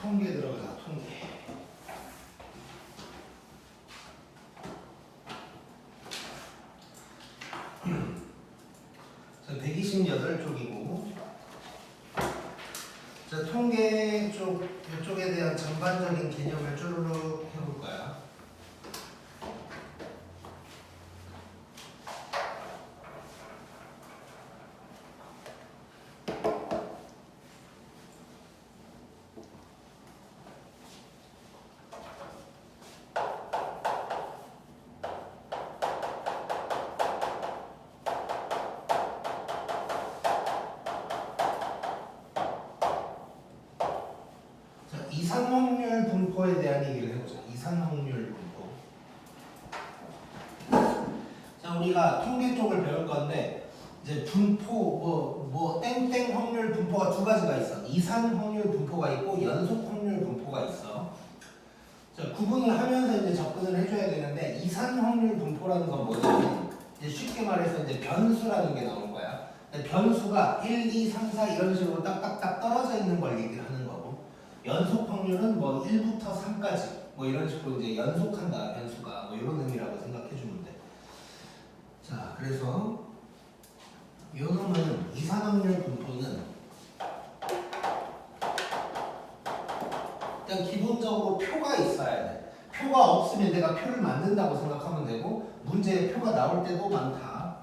통계 들어가자. 통계. 자, 128쪽이고 자, 통계 쪽 이쪽에 대한 전반적인 개념을 쭈루룩 해볼 거야. 이산확률 분포에 대한 얘기를 해보자. 이산확률 분포. 자, 우리가 통계 쪽을 배울 건데 이제 분포 뭐 땡땡 확률 분포가 두 가지가 있어. 이산 확률 분포가 있고 연속 확률 분포가 있어. 자, 구분을 하면서 이제 접근을 해줘야 되는데 이산 확률 분포라는 건 뭐냐면 이제 쉽게 말해서 이제 변수라는 게 나온 거야. 변수가 1, 2, 3, 4 이런 식으로 딱딱딱 떨어져 있는 걸 얘기를 하는 거고. 연속 확률은 뭐 1부터 3까지 뭐 이런 식으로 이제 연속한다 변수가 뭐 이런 의미라고 생각해 주면 돼. 자, 그래서 요 놈은 이산확률 분포는 일단 기본적으로 표가 있어야 돼. 표가 없으면 내가 표를 만든다고 생각하면 되고 문제에 표가 나올 때도 많다.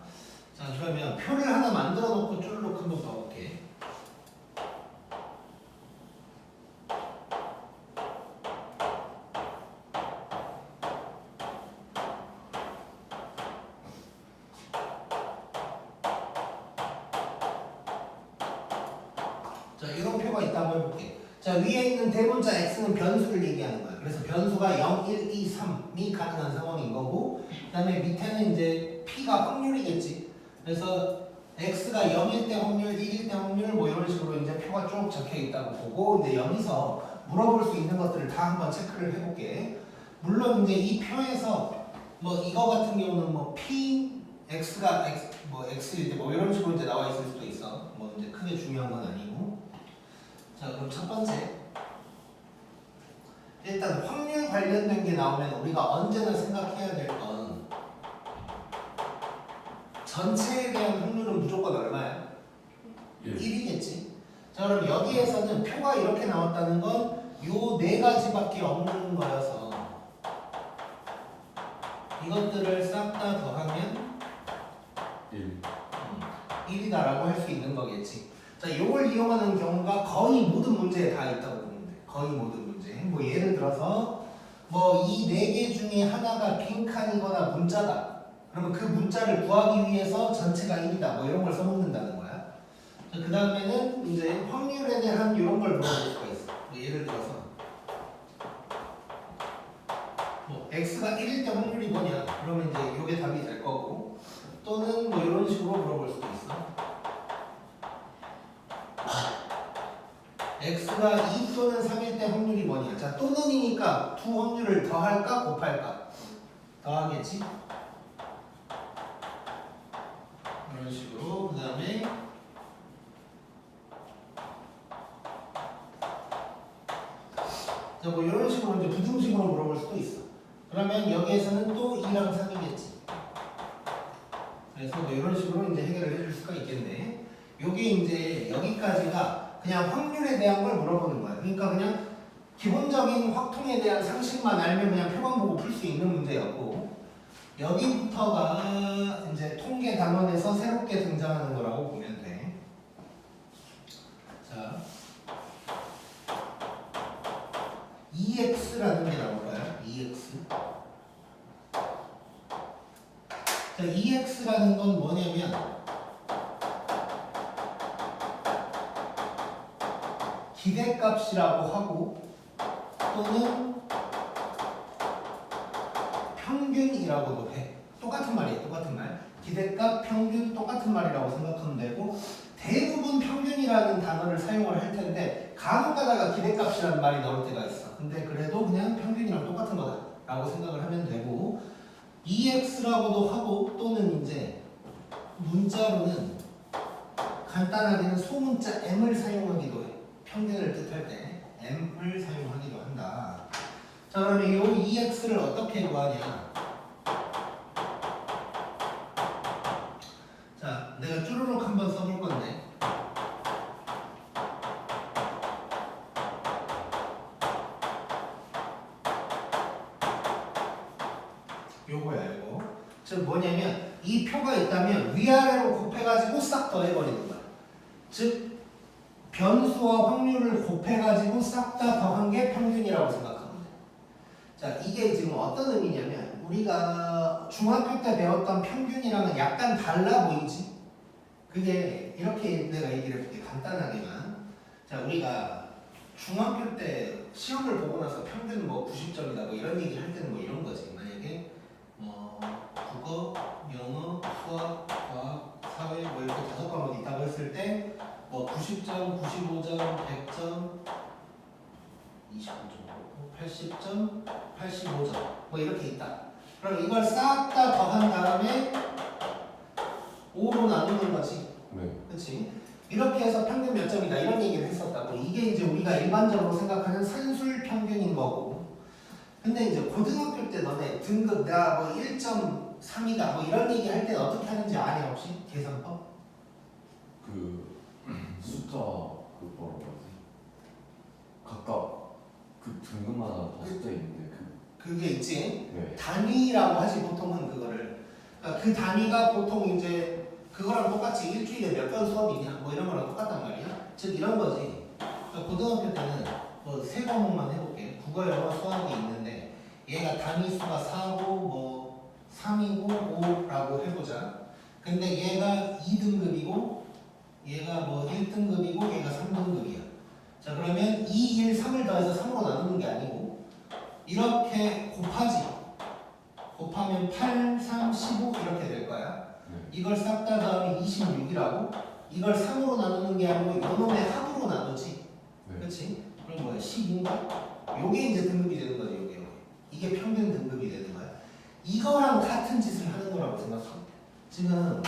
자, 그러면 표를 하나 만들어 놓고 쭈르륵 한번 봐볼게. 자, 이런 표가 있다고 해볼게. 자, 위에 있는 대문자 x는 변수를 얘기하는 거야. 그래서 변수가 0, 1, 2, 3이 가능한 상황인 거고, 그 다음에 밑에는 이제 p가 확률이겠지. 그래서 x가 0일 때 확률, 1일 때 확률 뭐 이런 식으로 이제 표가 쭉 적혀 있다고 보고, 근데 여기서 물어볼 수 있는 것들을 다 한번 체크를 해볼게. 물론 이제 이 표에서 뭐 이거 같은 경우는 뭐 p x가 뭐 x일 때 뭐 이런 식으로 이제 나와 있을 수도 있어. 뭐 이제 크게 중요한 건 아니고. 자, 그럼 첫 번째. 일단 확률 관련된 게 나오면 우리가 언제나 생각해야 될 건 전체에 대한 확률은 무조건 얼마야? 1이겠지. 자, 그럼 여기에서는 표가 이렇게 나왔다는 건 요 네 가지밖에 없는 거여서 이것들을 싹 다 더하면 1이다라고 할 수 있는 거겠지. 자, 요걸 이용하는 경우가 거의 모든 문제에 다 있다고 보면 돼. 거의 모든 문제. 뭐 예를 들어서 뭐 이 네 개 중에 하나가 빈칸이거나 문자다. 그러면 그 문자를 구하기 위해서 전체가 1이다. 뭐 이런 걸 써먹는다는 거야. 자, 그 다음에는 이제 확률에 대한 이런 걸 물어볼 수가 있어. 뭐 예를 들어서 뭐 x가 1일 때 확률이 뭐냐? 그러면 이제 요게 답이 될 거고, 또는 뭐 이런 식으로 물어볼 수도 있어. x가 2 또는 3일 때 확률이 뭐냐? 자, 또는이니까 두 확률을 더할까 곱할까? 더하겠지? 이런 식으로. 그 다음에 자, 뭐 이런 식으로 이제 부등식으로 물어볼 수도 있어. 그러면 여기에서는 또 2랑 3이겠지. 그래서 뭐 이런 식으로 이제 해결을 해줄 수가 있겠네. 요게 이제 여기까지가 그냥 확률에 대한 걸 물어보는 거야. 그러니까 그냥 기본적인 확통에 대한 상식만 알면 그냥 표만 보고 풀 수 있는 문제였고, 여기부터가 이제 통계 단원에서 새롭게 등장하는 거라고 보면 돼. 자, EX라는 게 나올 거야. EX. 자, EX라는 건 뭐냐면 기대값이라고 하고 또는 평균이라고도 해. 똑같은 말이에요. 똑같은 말. 기대값, 평균 똑같은 말이라고 생각하면 되고, 대부분 평균이라는 단어를 사용을 할 텐데 간혹 가다가 기대값이라는 말이 나올 때가 있어. 근데 그래도 그냥 평균이랑 똑같은 거다 라고 생각을 하면 되고, EX라고도 하고 또는 이제 문자로는 간단하게는 소문자 M을 사용하기도 해. 평균을 뜻할 때 m을 사용하기도 한다. 자, 그러면 이 EX를 어떻게 구하냐? 자, 내가 쭈루룩 한번 써볼 건데 요거야 요거. 즉 뭐냐면 이 표가 있다면 위아래로 곱해가지고 싹 더해버리는 거야. 즉 변수와 확률을 곱해가지고 싹 다 더한 게 평균이라고 생각하면 돼. 자, 이게 지금 어떤 의미냐면 우리가 중학교 때 배웠던 평균이랑은 약간 달라 보이지? 그게 이렇게 내가 얘기를 해볼게 간단하게만. 자, 우리가 중학교 때 시험을 보고 나서 평균 뭐 90점이다 뭐 이런 얘기를 할 때는 뭐 이런 거지. 만약에 국어, 영어, 수학, 과학, 사회 뭐 이렇게 5과목 있다고 했을 때 뭐 90점, 95점, 100점, 29점, 80점, 85점 뭐 이렇게 있다. 그럼 이걸 싹 다 더한 다음에 5로 나누는 거지. 네. 그렇지? 이렇게 해서 평균 몇 점이다 이런 얘기를 했었다고. 이게 이제 우리가 일반적으로 생각하는 산술 평균인 거고. 근데 이제 고등학교 때 너네 등급 내가 뭐 1.3이다 뭐 이런 얘기 할 때 어떻게 하는지 아냐 혹시? 계산법? 그 숫자 그 뭐라고 하지? 각각 그 등급마다 다 숫자 있는데 그게 있지. 네. 단위라고 하지 보통은 그거를. 그러니까 그 단위가 보통 이제 그거랑 똑같이 일주일에 몇 번 수업이냐 뭐 이런 거랑 똑같단 말이야. 즉 이런 거지. 그러니까 고등학교 때는 뭐 세 과목만 해볼게. 국어, 영어, 수학이 있는데 얘가 단위 수가 4고 뭐 3이고 5라고 해보자. 근데 얘가 2등급이고 얘가 뭐 1등급이고 얘가 3등급이야. 자, 그러면 2, 1, 3을 더해서 3으로 나누는 게 아니고 이렇게 곱하지. 곱하면 8, 3, 15 이렇게 될 거야. 네. 이걸 싹 다 더하면 26이라고. 이걸 3으로 나누는 게 아니고 이놈의 합으로 나누지. 네. 그렇지? 그럼 뭐야? 10인가? 요게 이제 등급이 되는 거지. 요게. 이게 평균 등급이 되는 거야. 이거랑 같은 짓을 하는 거라고 생각하면 돼. 지금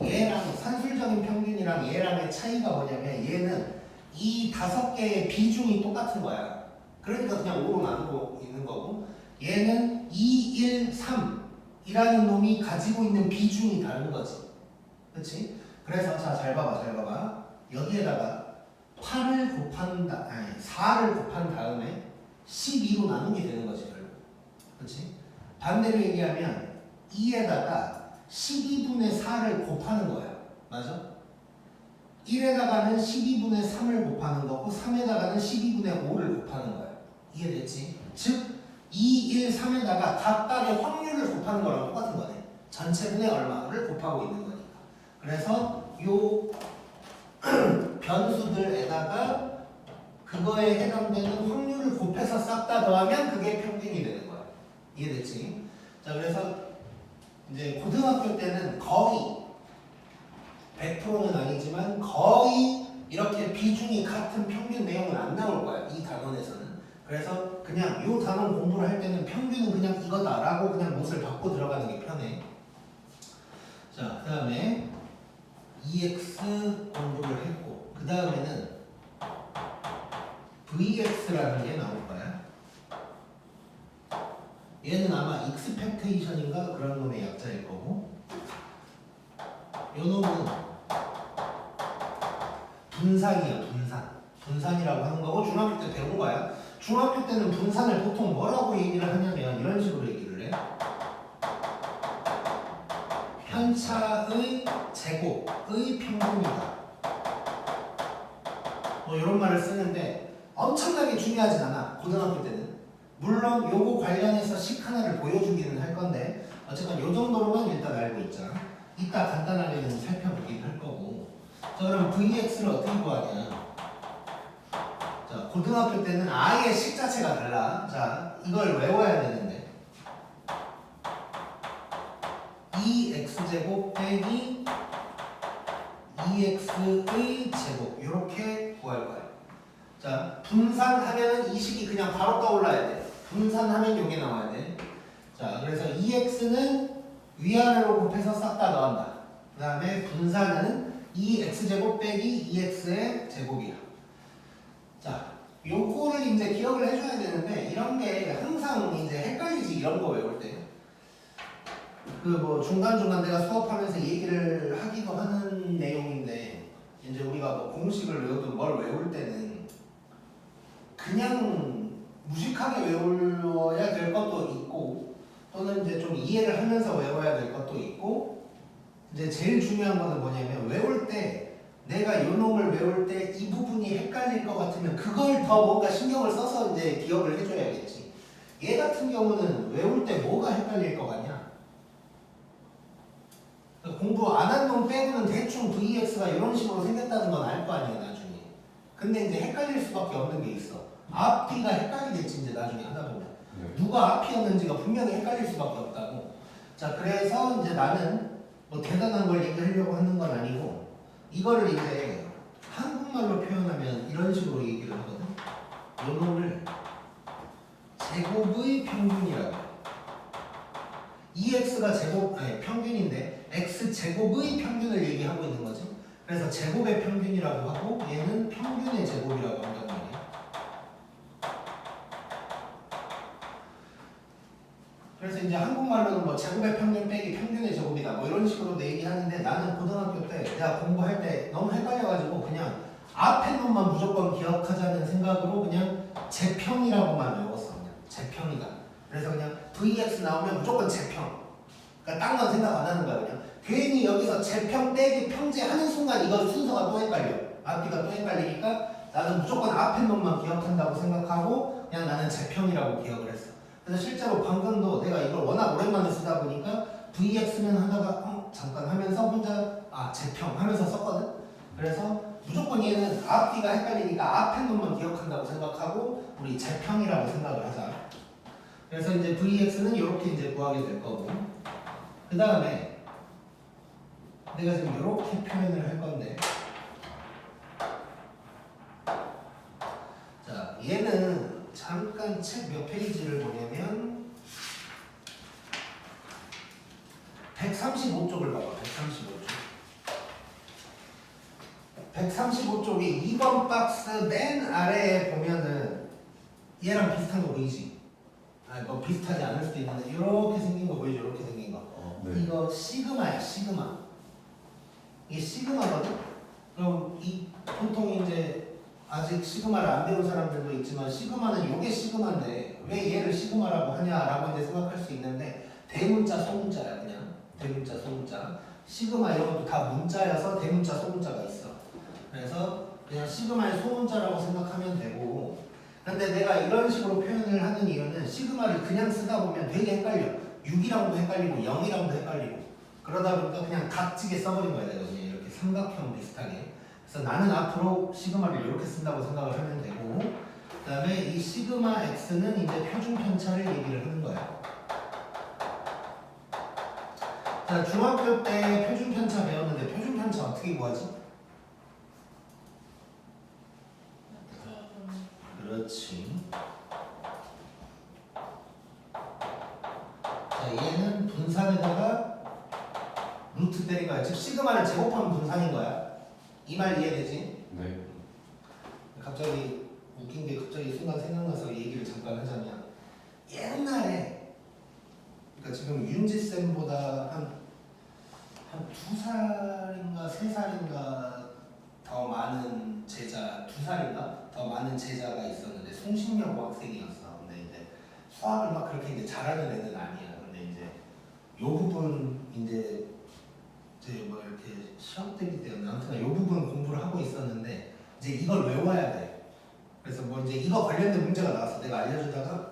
얘랑 산술적인 평균이랑 얘랑의 차이가 뭐냐면 얘는 이 5개의 비중이 똑같은 거야. 그러니까 그냥 5로 나누고 있는 거고 얘는 2, 1, 3이라는 놈이 가지고 있는 비중이 다른 거지. 그렇지? 그래서 자, 잘 봐봐. 여기에다가 4를 곱한 다음에 12로 나누게 되는 거지 결국. 그렇지? 반대로 얘기하면 2에다가 12분의 4를 곱하는 거야. 맞아? 1에다가는 12분의 3을 곱하는 거고 3에다가는 12분의 5를 곱하는 거야. 이해됐지? 즉 2, 1, 3에다가 각각의 확률을 곱하는 거랑 똑같은 거네. 전체분의 얼마를 곱하고 있는 거니까. 그래서 요 변수들에다가 그거에 해당되는 확률을 곱해서 싹 다 더하면 그게 평균이 되는 거야. 이해됐지? 자, 그래서 이제 고등학교 때는 거의 100%는 아니지만 거의 이렇게 비중이 같은 평균 내용은 안 나올 거야. 이 단원에서는. 그래서 그냥 이 단원 공부를 할 때는 평균은 그냥 이거다라고 그냥 못을 받고 들어가는 게 편해. 자, 그 다음에 EX 공부를 했고 그 다음에는 VX라는 게 나올 거야. 얘는 아마 익스펙테이션인가 그런 놈의 약자일 거고 요 놈은 분산이야. 분산이라고 하는 거고 중학교 때 배운 거야. 중학교 때는 분산을 보통 뭐라고 얘기를 하냐면 이런 식으로 얘기를 해. 편차의 제곱의 평균이다. 뭐 이런 말을 쓰는데 엄청나게 중요하진 않아. 고등학교 때는. 물론 요거 관련해서 식 하나를 보여주기는 할 건데 어쨌건 요 정도로만 일단 알고 있자. 이따 간단하게는 살펴보긴 할 거고. 자, 그럼 VX를 어떻게 구하냐? 자, 고등학교 때는 아예 식 자체가 달라. 자, 이걸 외워야 되는데 2x제곱 빼기 2x의 제곱 이렇게 구할 거야. 자, 분산하면 이 식이 그냥 바로 떠올라야 돼. 분산하면 요게 나와야 돼. 자, 그래서 2x는 위아래로 곱해서 싹 다 더한다. 그 다음에 분산은 2x제곱 빼기 2x의 제곱이야. 자, 요거를 이제 기억을 해줘야 되는데 이런 게 항상 이제 헷갈리지 이런 거 외울 때. 그 뭐 중간중간 내가 수업하면서 얘기를 하기도 하는 내용인데 이제 우리가 뭐 공식을 외우든 뭘 외울 때는 그냥 무식하게 외워야 될 것도 있고 또는 이제 좀 이해를 하면서 외워야 될 것도 있고 이제 제일 중요한 거는 뭐냐면 외울 때 내가 요 놈을 외울 때 이 부분이 헷갈릴 것 같으면 그걸 더 뭔가 신경을 써서 이제 기억을 해줘야겠지. 얘 같은 경우는 외울 때 뭐가 헷갈릴 것 같냐? 공부 안 한 놈 빼고는 대충 VX가 이런 식으로 생겼다는 건 알 거 아니야 나중에. 근데 이제 헷갈릴 수밖에 없는 게 있어. 앞뒤가 헷갈리겠지 이제 나중에 하다 보면. 누가 앞이었는지가 분명히 헷갈릴 수밖에 없다고. 자 그래서 이제 나는 뭐 대단한 걸 얘기하려고 하는 건 아니고 이거를 이제 한국말로 표현하면 이런 식으로 얘기를 하거든. 요 놈을 제곱의 평균이라고 해. EX가 제곱 아니 평균인데 X 제곱의 평균을 얘기하고 있는 거지. 그래서 제곱의 평균이라고 하고 얘는 평균의 제곱이라고 한단 말이야. 그래서 이제 한국말로는 뭐 제곱의 평균 빼기 평균의 제곱이다 뭐 이런 식으로 얘기하는데 나는 고등학교 때 내가 공부할 때 너무 헷갈려가지고 그냥 앞에 놈만 무조건 기억하자는 생각으로 그냥 제평이라고만 외웠어. 그냥 제평이다. 그래서 그냥 VX 나오면 무조건 제평. 그러니까 딴 건 생각 안 하는 거야 그냥. 괜히 여기서 제평 빼기 평제 하는 순간 이거 순서가 또 헷갈려. 앞뒤가 또 헷갈리니까 나는 무조건 앞에 놈만 기억한다고 생각하고 그냥 나는 제평이라고 기억을 했어. 그래서 실제로 방금도 내가 이걸 워낙 오랜만에 쓰다 보니까 VX면 하다가 잠깐 하면서 혼자 제평 하면서 썼거든. 그래서 무조건 얘는 앞뒤가 헷갈리니까 앞에 놈만 기억한다고 생각하고 우리 제평이라고 생각을 하자. 그래서 이제 VX는 이렇게 이제 구하게 될 거고 그 다음에 내가 지금 이렇게 표현을 할 건데 자 얘는 잠깐 책 몇 페이지를 보냐면 135쪽을 봐봐. 135쪽이 2번 박스 맨 아래에 보면은 얘랑 비슷한 거 보이지? 뭐 비슷하지 않을 수도 있는데 이렇게 생긴 거 보이죠? 이렇게 생긴 거. 네. 이거 시그마야 시그마. 이게 시그마거든? 그럼 이 보통 이제 아직 시그마를 안 배운 사람들도 있지만 시그마는 요게 시그마인데 왜 얘를 시그마라고 하냐라고 이제 생각할 수 있는데 대문자 소문자야 그냥. 대문자 소문자. 시그마 이런 것도 다 문자여서 대문자 소문자가 있어. 그래서 그냥 시그마의 소문자라고 생각하면 되고 근데 내가 이런 식으로 표현을 하는 이유는 시그마를 그냥 쓰다 보면 되게 헷갈려. 6이랑도 헷갈리고 0이랑도 헷갈리고 그러다 보니까 그냥 각지게 써버린 거야 내가 그냥 이렇게 삼각형 비슷하게. 그래서 나는 앞으로 시그마를 이렇게 쓴다고 생각을 하면 되고 그 다음에 이 시그마 x는 이제 표준 편차를 얘기를 하는 거야. 자 중학교 때 표준 편차 배웠는데 표준 편차 어떻게 구하지? 그렇지. 자 얘는 분산에다가 루트 때린 거야. 즉 시그마를 제곱하면 분산인 거야. 이 말 이해되지? 네. 갑자기 웃긴 게 갑자기 순간 생각나서 얘기를 잠깐 하자면 옛날에 그러니까 지금 윤지 쌤보다 한 2살인가 3살인가 더 많은 제자 2살인가 더 많은 제자가 있었는데 송신여고 학생이었어. 근데 이제 수학을 막 그렇게 이제 잘하는 애는 아니야. 근데 이제 요 부분 이제 뭐 이렇게 시험 때기 때문에 아무튼 요 부분 공부를 하고 있었는데 이제 이걸 외워야 돼. 그래서 뭐 이제 이거 관련된 문제가 나왔어. 내가 알려주다가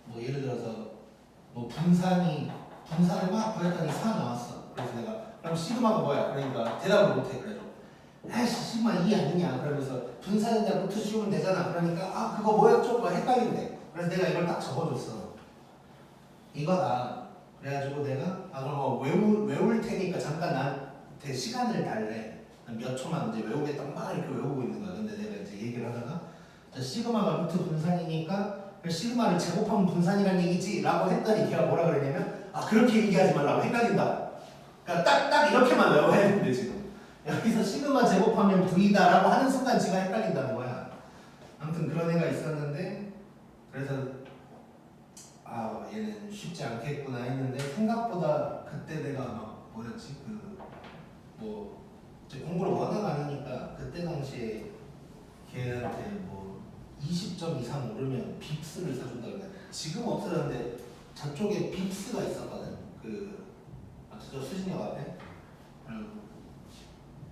뭐 예를 들어서 뭐 분산을 막 구했더니 4 나왔어. 그래서 내가 그럼 시그마가 뭐야? 그러니까 대답을 못해. 그래서 아이씨 시그마 2 아니냐? 그러면서 분산에다 루트 씌우면 되잖아. 그러니까 그거 뭐였죠? 뭐 헷갈린대. 그래서 내가 이걸 딱 적어줬어. 이거다. 그래가지고 내가 그럼 외울 테니까 잠깐 나한테 시간을 달래. 몇 초만 이제 외우겠다고 막 이렇게 외우고 있는 거야. 근데 내가 이제 얘기를 하다가 시그마가 루트 분산이니까 시그마를 제곱하면 분산이라는 얘기지 라고 했더니 걔가 뭐라 그랬냐면 그렇게 얘기하지 말라고 헷갈린다. 그러니까 딱 이렇게만 외워야 되는데 지금 여기서 시그마 제곱하면 V다 라고 하는 순간 지가 헷갈린다는 거야. 아무튼 그런 애가 있었는데 그래서 아 얘는 쉽지 않겠구나 했는데 생각보다 그때 내가 막 뭐였지 그뭐 공부를 워낙 안 하니까 그때 당시에 걔한테 뭐 20점 이상 오르면 빕스를 사준다 그래. 지금 없어졌는데 저쪽에 빕스가 있었거든. 저 수진역 앞에.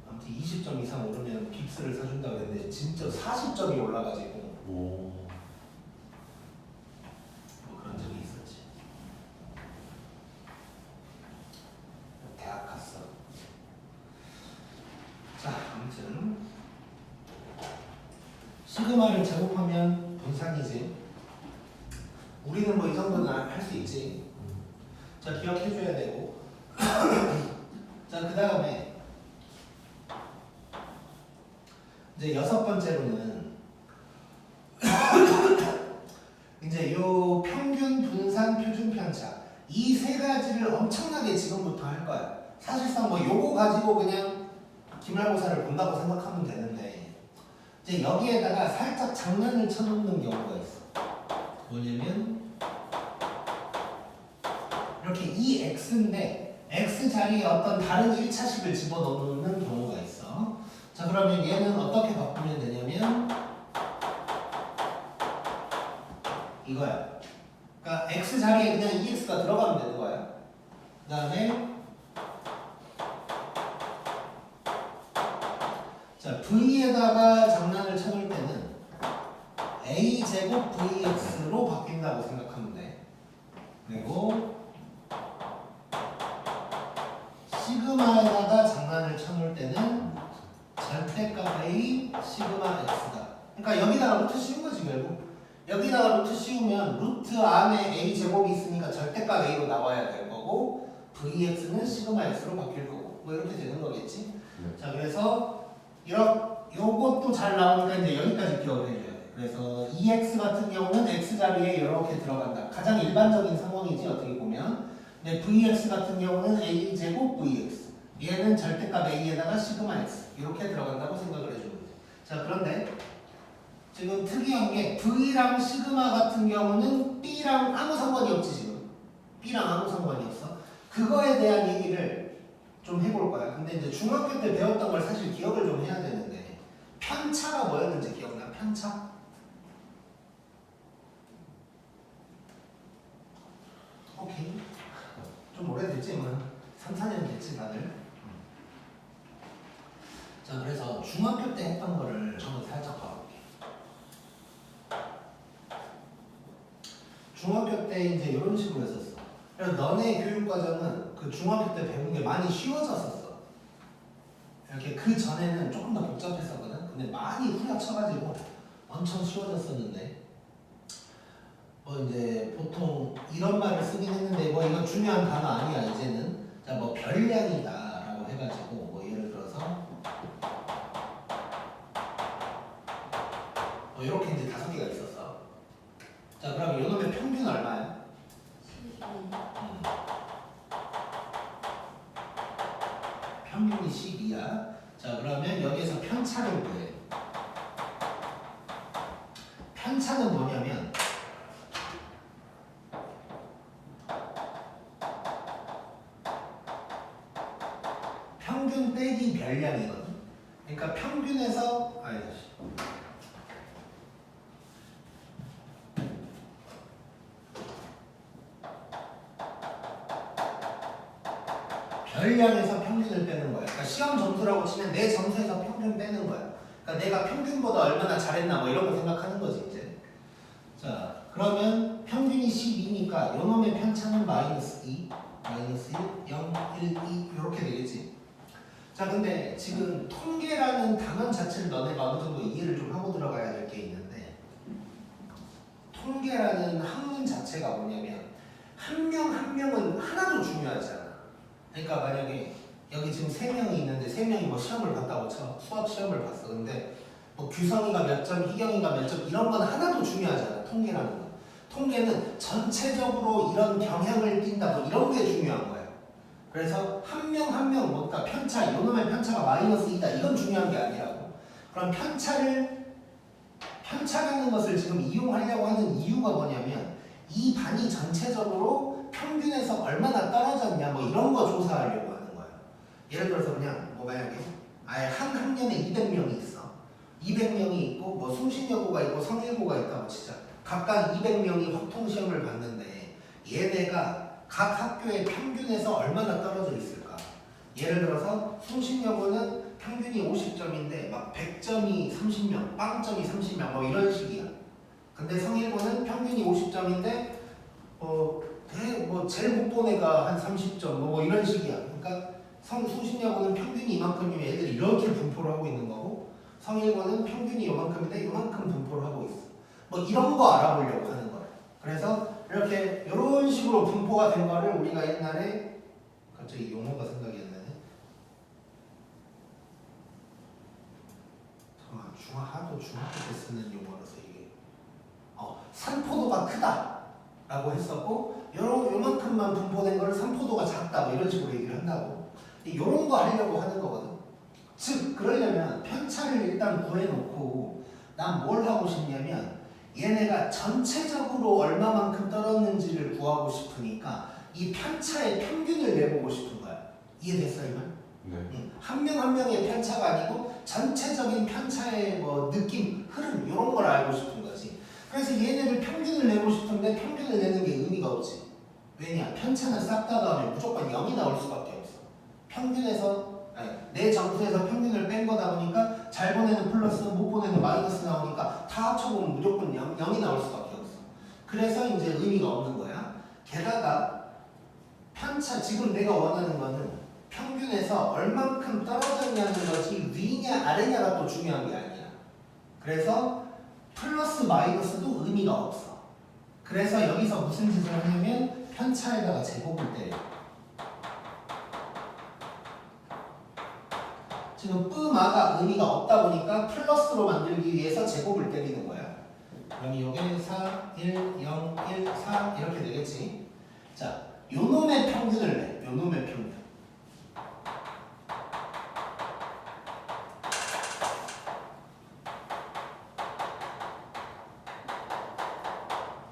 아무튼 20점 이상 오르면 빕스를 사준다 그랬는데 진짜 40점이 올라가지고 오. 뭐 그런 적이 있었지. 대학 갔어. 자, 아무튼 시그마를 제곱하면 분산이지. 우리는 뭐 이 정도는 할 수 있지. 자, 기억해줘야 되고. 자, 그 다음에 이제 여섯 번째로는 이제 요 평균, 분산, 표준, 편차 이 세 가지를 엄청나게 지금부터 할 거야. 사실상 뭐 요거 가지고 그냥 기말고사를 본다고 생각하면 되는데 이제 여기에다가 살짝 장난을 쳐놓는 경우가 있어. 뭐냐면 이렇게 이 x인데 x 자리에 어떤 다른 1차식을 집어넣는 경우가 있어. 자, 그러면 얘는 어떻게 바꾸면 되냐면 이거야. 그러니까 x 자리에 그냥 2x가 들어가면 되는 거야. 그 다음에 자, v에다가 장난을 쳐놓을 때는 a 제곱 vx로 바뀐다고 생각하면 돼. 그리고 시그마에다가 장난을 쳐놓을 때는 절대값 a 시그마 x다. 그러니까 여기다가 루트 씌운 거지 결국. 여기다가 루트 씌우면 루트 안에 a 제곱이 있으니까 절대값 a로 나와야 될 거고 vx는 시그마 x로 바뀔 거고 뭐 이렇게 되는 거겠지. 자, 그래서 요것도 잘 나오니까 이제 여기까지 기억을 해줘야 돼. 그래서 2x 같은 경우는 x 자리에 이렇게 들어간다. 가장 일반적인 상황이지 어떻게 보면. 근데 vx 같은 경우는 a 제곱 vx. 얘는 절대값 a에다가 시그마 x 이렇게 들어간다고 생각을 해주면 돼. 자, 그런데 지금 특이한 게 v랑 시그마 같은 경우는 b랑 아무 상관이 없지 지금. b랑 아무 상관이 없어. 그거에 대한 얘기를 좀 해볼 거야. 근데 이제 중학교 때 배웠던 걸 사실 기억을 좀 해야 되는데 편차가 뭐였는지 기억나? 편차? 오케이. 좀 오래됐지 뭐 3, 4년 됐지 다들. 자, 그래서 중학교 때 했던 거를 한번 살짝 봐볼게. 중학교 때 이제 이런 식으로 했었어. 그래서 너네 교육과정은 그 중학교 때 배운 게 많이 쉬워졌었어. 이렇게 그 전에는 조금 더 복잡했었거든. 근데 많이 후려쳐가지고 엄청 쉬워졌었는데 뭐 이제 보통 이런 말을 쓰긴 했는데 뭐 이건 중요한 단어 아니야 이제는. 자, 뭐 별량이다라고 해가지고 뭐 예를 들어서 뭐 이렇게 이제 5개가 있었어. 자, 그럼 이놈의 평균 얼마야? 12. 평균이 12야. 자, 그러면 여기에서 편차를 구해. 편차는 뭐냐면 평균 빼기 별량이거든. 그러니까 평균에서 별량에서 평균을 빼는 거야. 그러니까 시험 점수라고 치면 내 점수에서 평균 빼는 거야. 그러니까 내가 평균보다 얼마나 잘했나 뭐 이런 거 생각하는 거지 이제. 자, 그러면 평균이 12니까 요놈의 편차는 마이너스 2, 마이너스 1, 0, 1, 2 이렇게 되겠지. 자, 근데 지금 통계라는 단원 자체를 너네가 어느 정도 이해를 좀 하고 들어가야 될 게 있는데 통계라는 학문 자체가 뭐냐면 한 명 한 명은 하나도 중요하지 않아. 그러니까 만약에 여기 지금 3명이 있는데 3명이 뭐 시험을 봤다고 쳐. 수학 시험을 봤어. 근데 뭐 규성이가 몇 점, 희경이가 몇 점 이런 건 하나도 중요하지 않아. 통계라는 건. 통계는 전체적으로 이런 경향을 띈다 뭐 이런 게 중요한 거야. 그래서 한 명 한 명 뭔가 편차, 요놈의 편차가 마이너스 2다 이건 중요한 게 아니라고. 그럼 편차라는 것을 지금 이용하려고 하는 이유가 뭐냐면 이 반이 전체적으로 평균에서 얼마나 떨어졌냐 뭐 이런 거 조사하려고 하는 거예요. 예를 들어서 그냥 뭐 만약에 아예 한 학년에 200명이 있어. 200명이 있고 뭐 숭신여고가 있고 성일고가 있다고 치자. 각각 200명이 확통시험을 봤는데 얘네가 각 학교의 평균에서 얼마나 떨어져 있을까? 예를 들어서 숭신여고는 평균이 50점인데 막 100점이 30명, 빵점이 30명 뭐 이런 식이야. 근데 성일고는 평균이 50점인데 제일 못 본 애가 한 30점 뭐 이런 식이야. 그러니까 숭신여고는 평균이 이만큼이면 애들이 이렇게 분포를 하고 있는 거고 성일고는 평균이 이만큼인데 이만큼 분포를 하고 있어. 뭐 이런 거 알아보려고 하는 거야. 그래서 이렇게 이런 식으로 분포가 된 거를 우리가 옛날에 갑자기 용어가 생각이 안 나네. 잠깐만 하도 중학교 때 쓰는 용어라서 이게 산포도가 크다라고 했었고 요만큼만 분포된 거를 산포도가 작다 뭐 이런 식으로 얘기를 한다고. 이런 거 하려고 하는 거거든. 즉 그러려면 편차를 일단 구해놓고 난 뭘 하고 싶냐면 얘네가 전체적으로 얼마만큼 떨어졌는지를 구하고 싶으니까 이 편차의 평균을 내보고 싶은 거야. 이해됐어 이 말? 네. 한 명 한 명의 편차가 아니고 전체적인 편차의 뭐 느낌, 흐름 이런 걸 알고 싶은 거지. 그래서 얘네를 평균을 내고 싶은데 평균을 내는 게 의미가 없지. 왜냐? 편차는 싹 다 더하면 무조건 0이 나올 수밖에 없어. 내 점수에서 평균을 뺀 거다 보니까 잘 보내는 플러스, 못 보내는 마이너스 나오니까 다 합쳐보면 무조건 0이 나올 수밖에 없어. 그래서 이제 의미가 없는 거야. 게다가 편차, 지금 내가 원하는 거는 평균에서 얼만큼 떨어졌냐는 것이 위냐 아래냐가 또 중요한 게 아니야. 그래서 플러스 마이너스도 의미가 없어. 그래서 여기서 무슨 짓을 하냐면 편차에다가 제곱을 때려. 지금 뿌마가 의미가 없다 보니까 플러스로 만들기 위해서 제곱을 때리는 거야. 그럼 이게 4, 1, 0, 1, 4 이렇게 되겠지. 자, 요놈의 평균을 내. 요놈의 평균.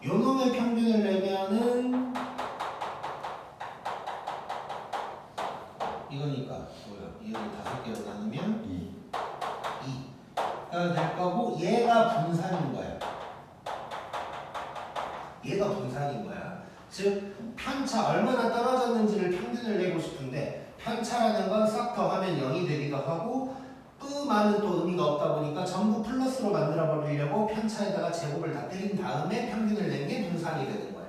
요놈의 평균을 내면은 이거니까 뭐야? 이걸 5개로 나누면 2가 될 거고 얘가 분산인 거야. 얘가 분산인 거야. 즉 편차 얼마나 떨어졌는지를 평균을 내고 싶은데 편차라는 건 싹 더하면 0이 되기도 하고 뿌마는 또 의미가 없다 보니까 전부 플러스로 만들어 버리려고 편차에다가 제곱을 다 때린 다음에 평균을 낸 게 분산이 되는 거야.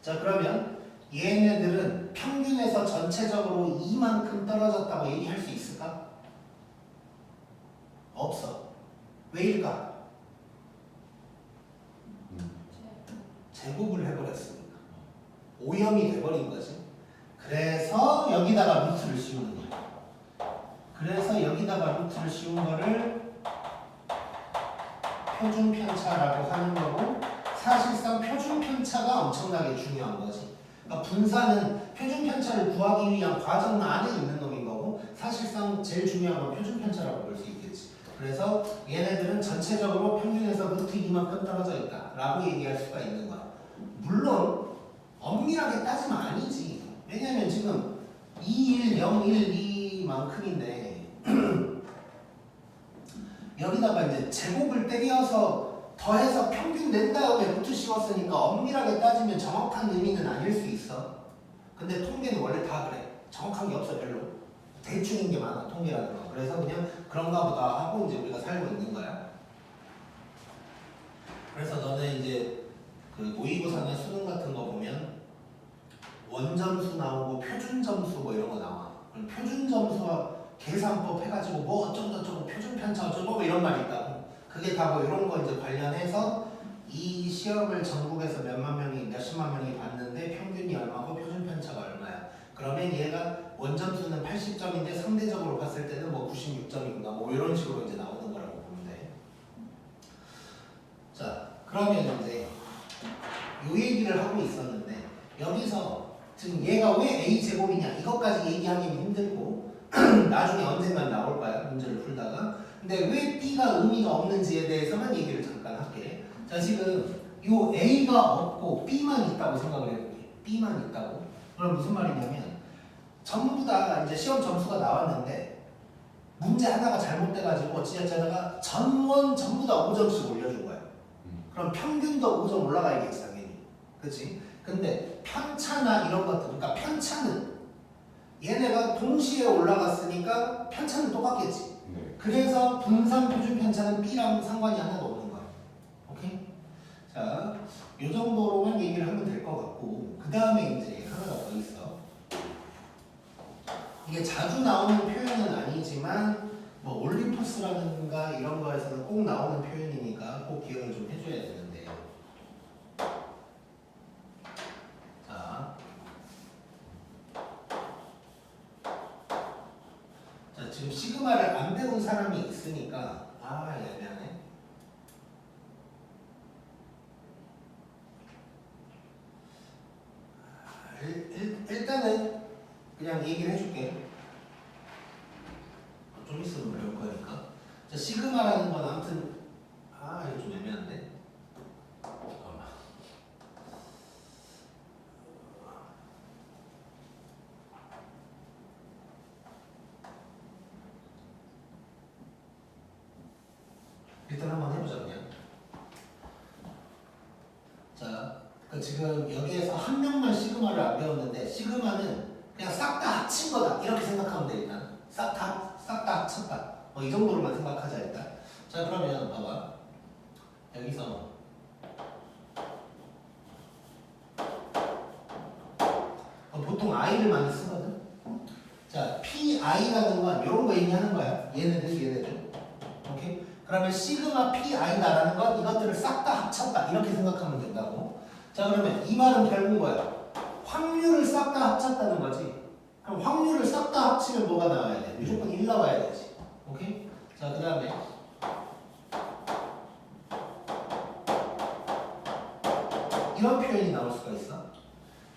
자 그러면 얘네들은 평균에서 전체적으로 이만큼 떨어졌다고 얘기할 수 있을까? 없어. 왜일까? 제곱을 해버렸으니까. 오염이 돼버린 거지. 그래서 여기다가 루트를 씌우는 거야. 그래서 여기다가 루트를 씌운 거를 표준편차라고 하는 거고 사실상 표준편차가 엄청나게 중요한 거지. 그러니까 분산은 표준편차를 구하기 위한 과정 안에 있는 놈인 거고 사실상 제일 중요한 건 표준편차라고 볼 수 있겠지. 그래서 얘네들은 전체적으로 평균에서 루트 이만큼 떨어져 있다 라고 얘기할 수가 있는 거야. 물론 엄밀하게 따지면 아니지. 왜냐면 지금 2, 1, 0, 1, 2만큼인데 여기다가 이제 제곱을 때려서 더해서 평균 낸 다음에 루트 씌웠으니까 엄밀하게 따지면 정확한 의미는 아닐 수 있어. 근데 통계는 원래 다 그래. 정확한 게 없어 별로. 대충인 게 많아 통계라는 거. 그래서 그냥 그런가 보다 하고 이제 우리가 살고 있는 거야. 그래서 너네 이제 그 모의고사나 수능 같은 거 보면 원점수 나오고 표준점수 뭐 이런 거 나와. 그럼 표준점수와 계산법 해가지고 뭐 어쩌고저쩌고 표준편차 어쩌고 뭐 이런 말이 있다고. 그게 다 뭐 이런 거 이제 관련해서 이 시험을 전국에서 몇만 명이 몇십만 명이 봤는데 평균이 얼마고 표준편차가 얼마야. 그러면 얘가 원점수는 80점인데 상대적으로 봤을 때는 뭐 96점이구나 뭐 이런 식으로 이제 나오는 거라고 보면 돼. 자 그러면 이제 요 얘기를 하고 있었는데 여기서 지금 얘가 왜 A제곱이냐 이것까지 얘기하기는 힘들고 나중에 언젠간 나올 거야 문제를 풀다가. 근데 왜 B가 의미가 없는지에 대해서만 얘기를 잠깐 할게. 자, 지금 요 A가 없고 B만 있다고 생각을 해볼게. B만 있다고. 그럼 무슨 말이냐면 전부 다 이제 시험 점수가 나왔는데 문제 하나가 잘못돼가지고 어찌됐자다가 전원 전부 다 5점씩 올려준 거야. 그럼 평균도 5점 올라가야겠지 당연히. 그렇지? 근데 편차나 이런 것들, 그러니까 편차는 얘네가 동시에 올라갔으니까 편차는 똑같겠지. 네. 그래서 분산 표준 편차는 B랑 상관이 하나도 없는 거야. 오케이? 자, 요 정도로만 얘기를 하면 될 것 같고, 그 다음에 이제 하나가 더 있어. 이게 자주 나오는 표현은 아니지만 뭐 올림푸스라든가 이런 거에서는 꼭 나오는 표현이니까 꼭 기억을 좀 해줘야 되는데. 자, 지금 시그마를 안 배운 사람이 있으니까 애매하네. 일단은 그냥 얘기를 해줄게. 좀 있으면 배울 거니까. 자, 시그마라는 건 아무튼 이거 좀 애매한데. 일단 한번 해보자 그냥. 자, 지금 여기에서 한 명만 시그마를 안 배웠는데 시그마는 그냥 싹 다 합친 거다 이렇게 생각하면 돼. 일단 싹 다 합쳤다. 이 정도로만 생각하자 일단. 자, 그러면 봐봐. 여기서 보통 i를 많이 쓰거든. 자, pi라는 건 이런 거 얘기하는 거야. 얘네들. 오케이? 그러면 시그마 pi다라는 건 이것들을 싹 다 합쳤다 이렇게 생각하면 된다고. 자, 그러면 이 말은 결국 뭐야? 확률을 싹 다 합쳤다는 거지. 그럼 확률을 싹 다 합치면 뭐가 나와야 돼? 무조건 1 나와야 되지. 오케이? 자, 그 다음에 이런 표현이 나올 수가 있어.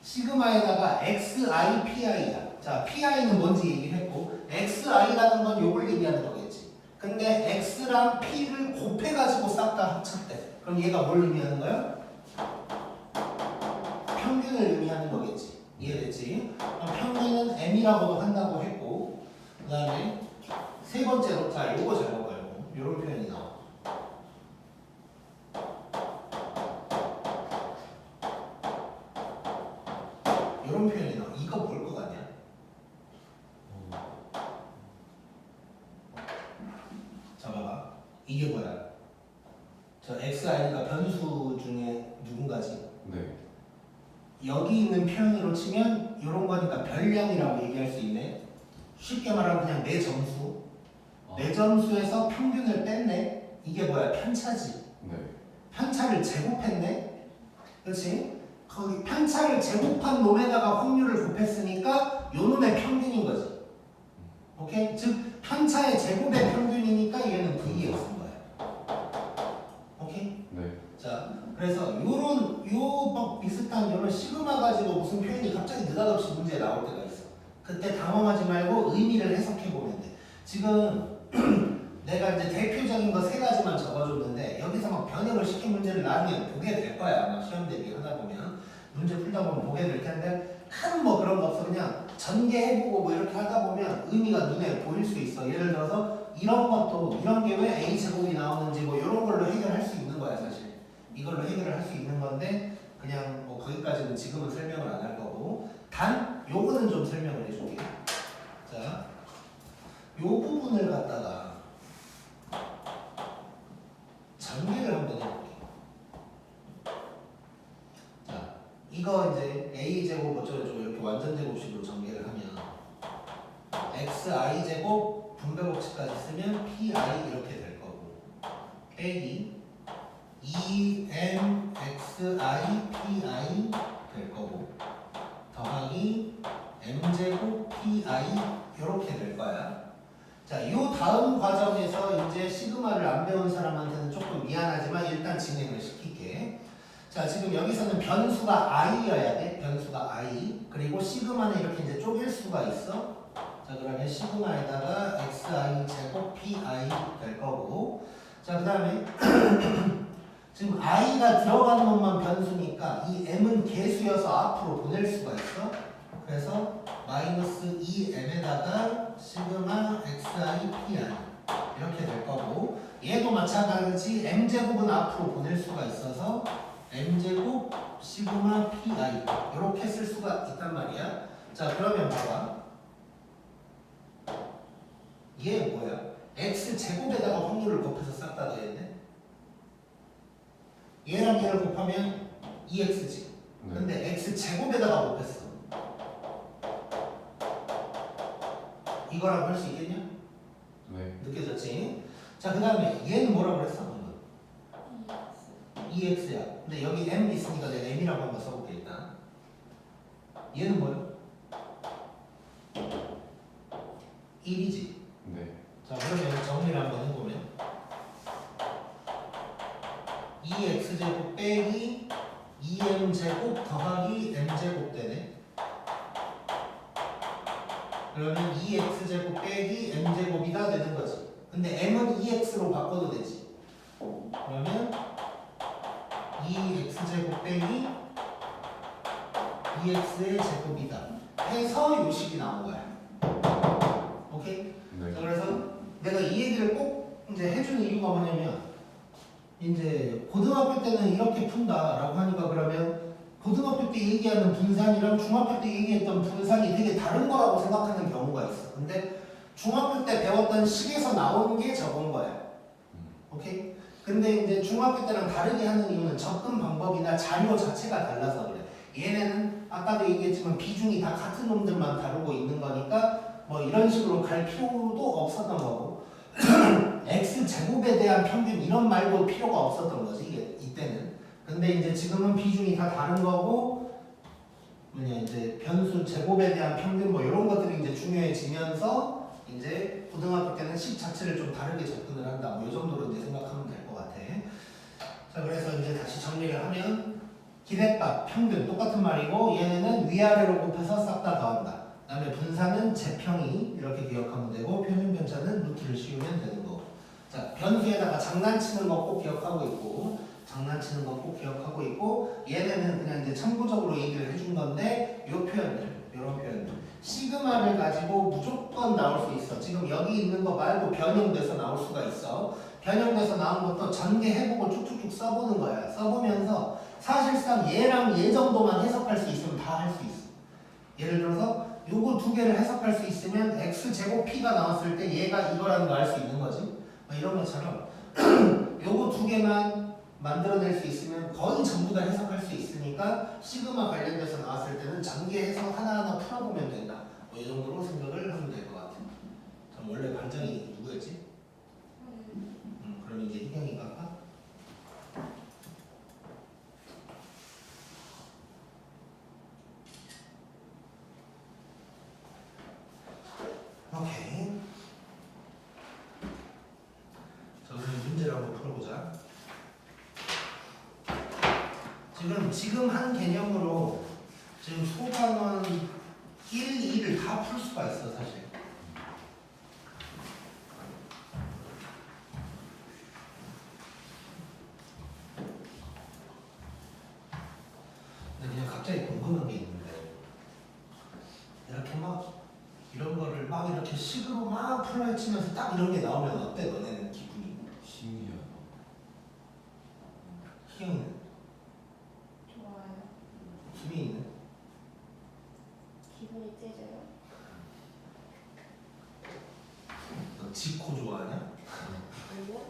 시그마에다가 xi, pi야. 자, pi는 뭔지 얘기했고 xi라는 건 요걸 얘기하는 거겠지. 근데 x랑 p를 곱해가지고 싹 다 합쳤대. 그럼 얘가 뭘 의미하는 거야? 평균을 의미하는 거겠지. 이해됐지? 그럼 평균은 m이라고도 한다고 했고, 그 다음에 세 번째로, 자, 요거 잘 봐봐요. 요런 표현이 나와. 요런 표현이 나와. 이거 뭘 것 같냐? 자, 봐봐. 이게 뭐야? 저 xi가 변수 중에 누군가지? 네. 여기 있는 표현으로 치면 이런 거니까 별량이라고 얘기할 수 있네. 쉽게 말하면 그냥 내 점수. 내 점수에서 평균을 뺐네. 이게 뭐야? 편차지. 네. 편차를 제곱했네. 그렇지? 거기 편차를 제곱한 놈에다가 확률을 곱했으니까 요 놈의 평균인 거지. 오케이? 즉 편차의 제곱의 평균이니까 얘는 V에 있는 거야. 오케이? 네. 자, 그래서 요 비슷한 요런 시그마 가지고 무슨 표현이 갑자기 느닷없이 문제에 나올 때가 있어. 그때 당황하지 말고 의미를 해석해 보면 돼. 지금 내가 이제 대표적인 거 3가지만 적어줬는데 여기서 막 변형을 시킨 문제를 나중에 보게 될 거야. 아마 시험 대비 하다 보면 문제 풀다 보면 보게 될 텐데 큰 뭐 그런 거 없어. 그냥 전개해보고 뭐 이렇게 하다 보면 의미가 눈에 보일 수 있어. 예를 들어서 이런 것도 이런 게 왜 a 제곱이 나오는지 뭐 이런 걸로 해결할 수 있는 거야 사실. 이걸로 해결을 할 수 있는 건데 그냥 뭐 거기까지는 지금은 설명을 안 할 거고 단 요거는 좀 설명을 해줄게. 자, 요 부분을 갖다가 전개를 한번 해볼게. 자, 이거 이제 a 제곱 어쩌고저쩌고 이렇게 완전 제곱식으로 전개를 하면 xi 제곱 분배 법칙까지 쓰면 pi 이렇게 될 거고 빼기 2mxi pi 될 거고 더하기 m제곱 pi 이렇게 될 거야. 자, 이 다음 과정에서 이제 시그마를 안 배운 사람한테는 조금 미안하지만 일단 진행을 시킬게. 자, 지금 여기서는 변수가 i여야 돼. 변수가 i. 그리고 시그마는 이렇게 이제 쪼갤 수가 있어. 자 그러면 시그마에다가 xi 제곱 pi 될 거고 자 그 다음에 지금 i가 들어가는 것만 변수니까 이 m은 개수여서 앞으로 보낼 수가 있어. 그래서 마이너스 2m에다가 시그마 xi pi 이렇게 될 거고 얘도 마찬가지 m제곱은 앞으로 보낼 수가 있어서 m제곱 시그마 pi 이렇게 쓸 수가 있단 말이야. 자 그러면 봐봐. 얘 뭐야? x제곱에다가 확률을 곱해서 싹 다 더했네. 얘랑 얘를 곱하면 2x지. 네. 근데 x제곱에다가 곱했어. 이거라고 할 수 있겠냐? 네. 느껴졌지? 자, 그 다음에 얘는 뭐라고 그랬어? 방금? 2x야. 근데 여기 m 있으니까 내가 m이라고 한번 써볼게 일단. 얘는 뭐야? 1이지. 네. 자, 그러면 정리를 한번 해보면 2x제곱 빼기 2m제곱 더하기 m제곱 되네. 그러면 2x제곱 빼기 m제곱이다 되는 거지. 근데 m은 2x로 바꿔도 되지. 그러면 2x제곱 빼기 2x의 제곱이다 해서 요식이 나온 거야. 오케이? 네. 자, 그래서 내가 이 얘기를 꼭 이제 해주는 이유가 뭐냐면 이제 고등학교 때는 이렇게 푼다라고 하니까 그러면 고등학교 때 얘기하는 분산이랑 중학교 때 얘기했던 분산이 되게 다른 거라고 생각하는 경우가 있어. 근데 중학교 때 배웠던 식에서 나온 게 저건 거야. 오케이? 근데 이제 중학교 때랑 다르게 하는 이유는 접근 방법이나 자료 자체가 달라서 그래. 얘네는 아까도 얘기했지만 비중이 다 같은 놈들만 다루고 있는 거니까 뭐 이런 식으로 갈 필요도 없었던 거고 x제곱에 대한 평균 이런 말도 필요가 없었던 거지 이게 이때는. 근데 이제 지금은 비중이 다 다른 거고 뭐냐 이제 변수 제곱에 대한 평균 뭐 이런 것들이 이제 중요해지면서 이제 고등학교 때는 식 자체를 좀 다르게 접근을 한다. 뭐 이 정도로 이제 생각하면 될 것 같아. 자 그래서 이제 다시 정리를 하면 기대값 평균 똑같은 말이고 얘네는 위아래로 곱해서 싹 다 더한다. 그다음에 분산은 제평이 이렇게 기억하면 되고 표준 편차는 루트를 씌우면 되는 거고. 자 변수에다가 장난치는 거 꼭 기억하고 있고 장난치는 거 꼭 기억하고 있고 얘네는 그냥 이제 참고적으로 얘기를 해준 건데 요 표현들 이런 표현들 시그마를 가지고 무조건 나올 수 있어. 지금 여기 있는 거 말고 변형돼서 나올 수가 있어. 변형돼서 나온 것도 전개해보고 쭉쭉쭉 써보는 거야. 써보면서 사실상 얘랑 얘 정도만 해석할 수 있으면 다 할 수 있어. 예를 들어서 요거 두 개를 해석할 수 있으면 x제곱 p가 나왔을 때 얘가 이거라는 거 알 수 있는 거지. 뭐 이런 것처럼 요거 두 개만 만들어낼 수 있으면 거의 전부 다 해석할 수 있으니까 시그마 관련돼서 나왔을 때는 전개해서 하나하나 풀어보면 된다. 뭐 이 정도로 생각을 하면 될 것 같아. 참 원래 반장이 누구였지? 그럼 이제 희경이가 할까? 오케이. 자, 오늘 문제를 한번 풀어보자. 지금 한 개념으로 지금 소반원 1, 2를 다 풀 수가 있어 사실. 근데 그냥 갑자기 궁금한 게 있는데 이렇게 막 이런 거를 막 이렇게 식으로 막 풀어헤치면서 딱 이런 게 나오면 어때 너네는 기분이? 신기하다. 희영이는? 좋아요. 수빈이는? 기분이 째져요. 너 지코 좋아하냐? 아니요?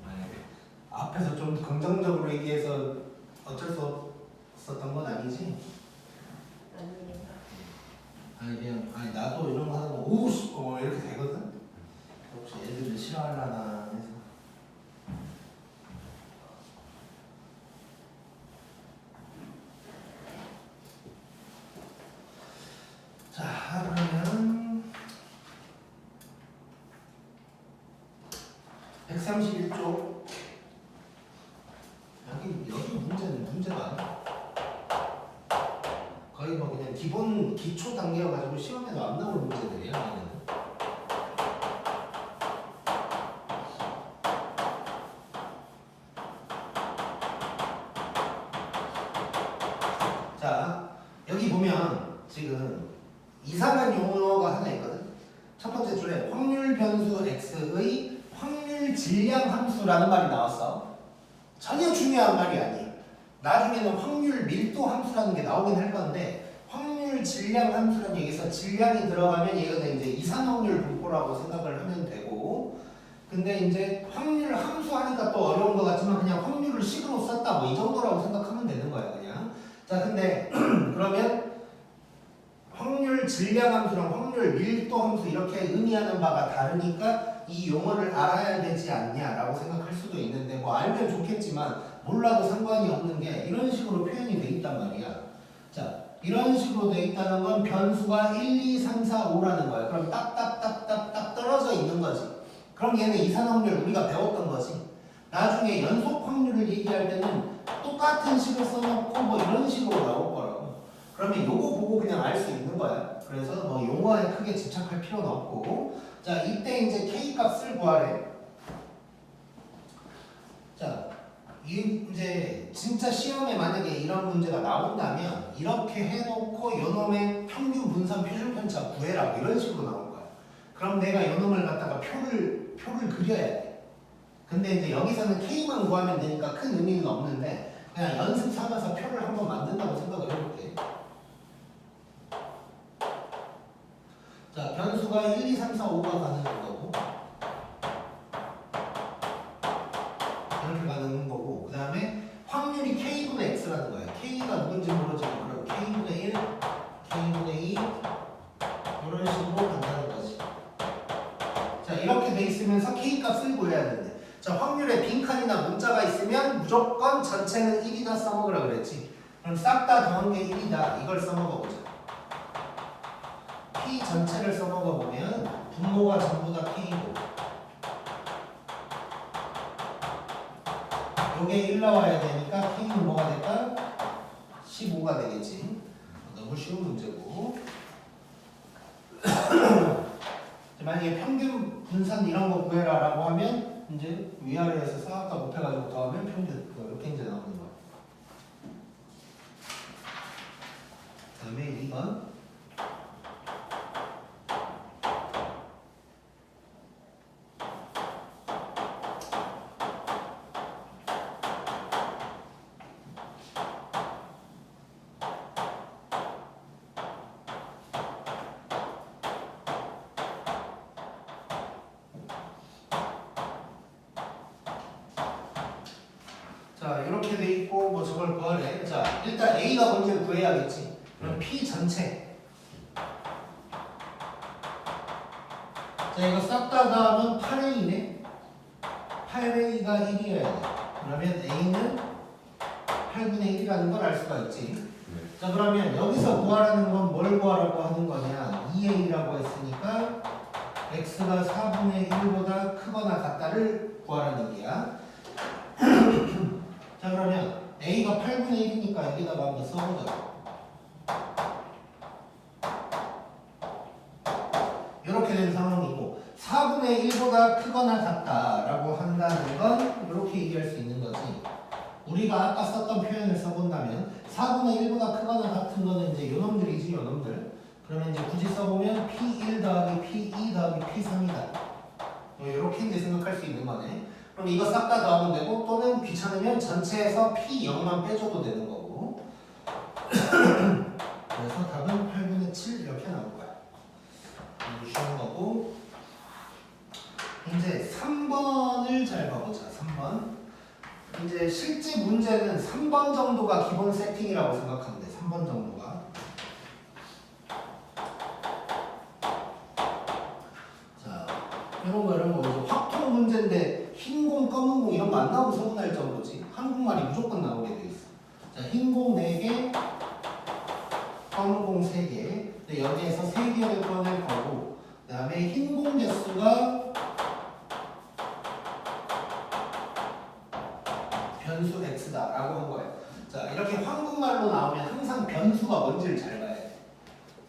만약에 앞에서 좀 긍정적으로 얘기해서 어쩔 수 없었던 건 아니지? 아니에요. 아니 그냥 아니 나도 이런 거 하는 거 오우 이렇게 되거든? 혹시 애들이 싫어하려나 해서. 자 그러면 131쪽 여기 문제는 문제가 아니야. 거의 뭐 그냥 기초 단계여가지고 시험에도 안 나올 문제들이에요. 얘네는. 자, 여기 보면 지금 이상한 용어가 하나 있거든. 첫 번째 줄에 확률 변수 x의 확률 질량 함수라는 말이 나왔어. 전혀 중요한 말이 아니에요. 나중에는 확률 밀도 함수라는 게 나오긴 할 건데 확률 질량 함수라는 얘기에서 질량이 들어가면 얘는 이제 이산 확률 분포라고 생각을 하면 되고, 근데 이제 확률 함수 하니까 또 어려운 것 같지만 그냥 확률을 식으로 썼다 뭐 이 정도라고 생각하면 되는 거야 그냥. 자, 근데 그러면 확률 질량 함수랑 확률 밀도 함수 이렇게 의미하는 바가 다르니까 이 용어를 알아야 되지 않냐라고 생각할 수도 있는데, 뭐 알면 좋겠지만 몰라도 상관이 없는 게 이런 식으로 표현이 돼 있단 말이야. 자, 이런 식으로 돼 있다는 건 변수가 1, 2, 3, 4, 5라는 거야. 그럼 딱딱딱딱딱 떨어져 있는 거지. 그럼 얘는 이산 확률 우리가 배웠던 거지. 나중에 연속 확률을 얘기할 때는 똑같은 식을 써놓고 뭐 이런 식으로 나올 거라고. 그러면 요거 보고 그냥 알 수 있는 거야. 그래서 뭐 용어에 크게 집착할 필요는 없고. 자, 이때 이제 K 값을 구하래. 자, 이제 진짜 시험에 만약에 이런 문제가 나온다면 이렇게 해놓고 요놈의 평균 분산 표준 편차 구해라 이런 식으로 나올 거야. 그럼 내가 요놈을 갖다가 표를 그려야 돼. 근데 이제 여기서는 K만 구하면 되니까 큰 의미는 없는데 그냥 연습 삼아서 표를 한번 만든다고 생각을 해볼게. 자, 변수가 1, 2, 3, 4, 5가 가는 거고 이렇게 가는 거고, 그 다음에 확률이 K분의 X라는 거예요. K가 누군지 모르지만 그럼 K분의 1, K분의 2 이런 식으로 간다는 거지. 자, 이렇게 돼 있으면서 K 값을 구해야 되는데, 자, 확률에 빈칸이나 문자가 있으면 무조건 전체는 1이다 써먹으라 그랬지. 그럼 싹 다 더한 게 1이다 이걸 써먹어보자. P 전체를 써먹어보면 분모가 전부 다 K고 요게 1 나와야 되니까 K는 뭐가 될까? 15가 되겠지. 너무 쉬운 문제고. 만약에 평균 분산 이런 거 구해라 라고 하면 이제 위아래에서 싹 다 곱해가지고 더하면 평균 이렇게 이제 나오는 거야. 그 다음에 2번 자, 이렇게 돼 있고 뭐 저걸 구하래. 자, 일단 A가 먼저 구해야겠지. 그럼 P 전체. 자, 이거 싹 다 더하면 8A네. 8A가 1이어야 돼. 그러면 A는 8분의 1이라는 걸 알 수가 있지. 자, 그러면 여기서 구하라는 건 뭘 구하라고 하는 거냐? 2A라고 했으니까 X가 4분의 1보다 크거나 같다를 구하라는 얘기야. 자, 그러면 A가 8분의 1이니까 여기다가 한번 써보자. 이렇게 된 상황이고 4분의 1보다 크거나 같다라고 한다는 건 이렇게 얘기할 수 있는 거지. 우리가 아까 썼던 표현을 써본다면 4분의 1보다 크거나 같은 거는 이제 요놈들이지, 요놈들. 그러면 이제 굳이 써보면 P1 더하기 P2 더하기 P3이다. 이렇게 이제 생각할 수 있는 거네. 그럼 이거 싹 다 더하면 되고, 또는 귀찮으면 전체에서 P0만 빼줘도 되는 거고. 그래서 답은 8분의 7 이렇게 나올 거야. 쉬운 거고. 이제 3번을 잘 봐보자. 3번. 이제 실제 문제는 3번 정도가 기본 세팅이라고 생각하면 돼. 3번 정도가. 자, 이런 거 확통 문제인데 흰 공, 검은 공 이런 거 안 나오면 서운할 정도지. 한국말이 무조건 나오게 돼 있어. 자, 흰 공 4개, 검은 공 3개. 근데 여기에서 3개를 꺼낼 거고, 그 다음에 흰 공 개수가 변수 x다라고 한 거예요. 자, 이렇게 한국말로 나오면 항상 변수가 뭔지를 잘 봐야 돼.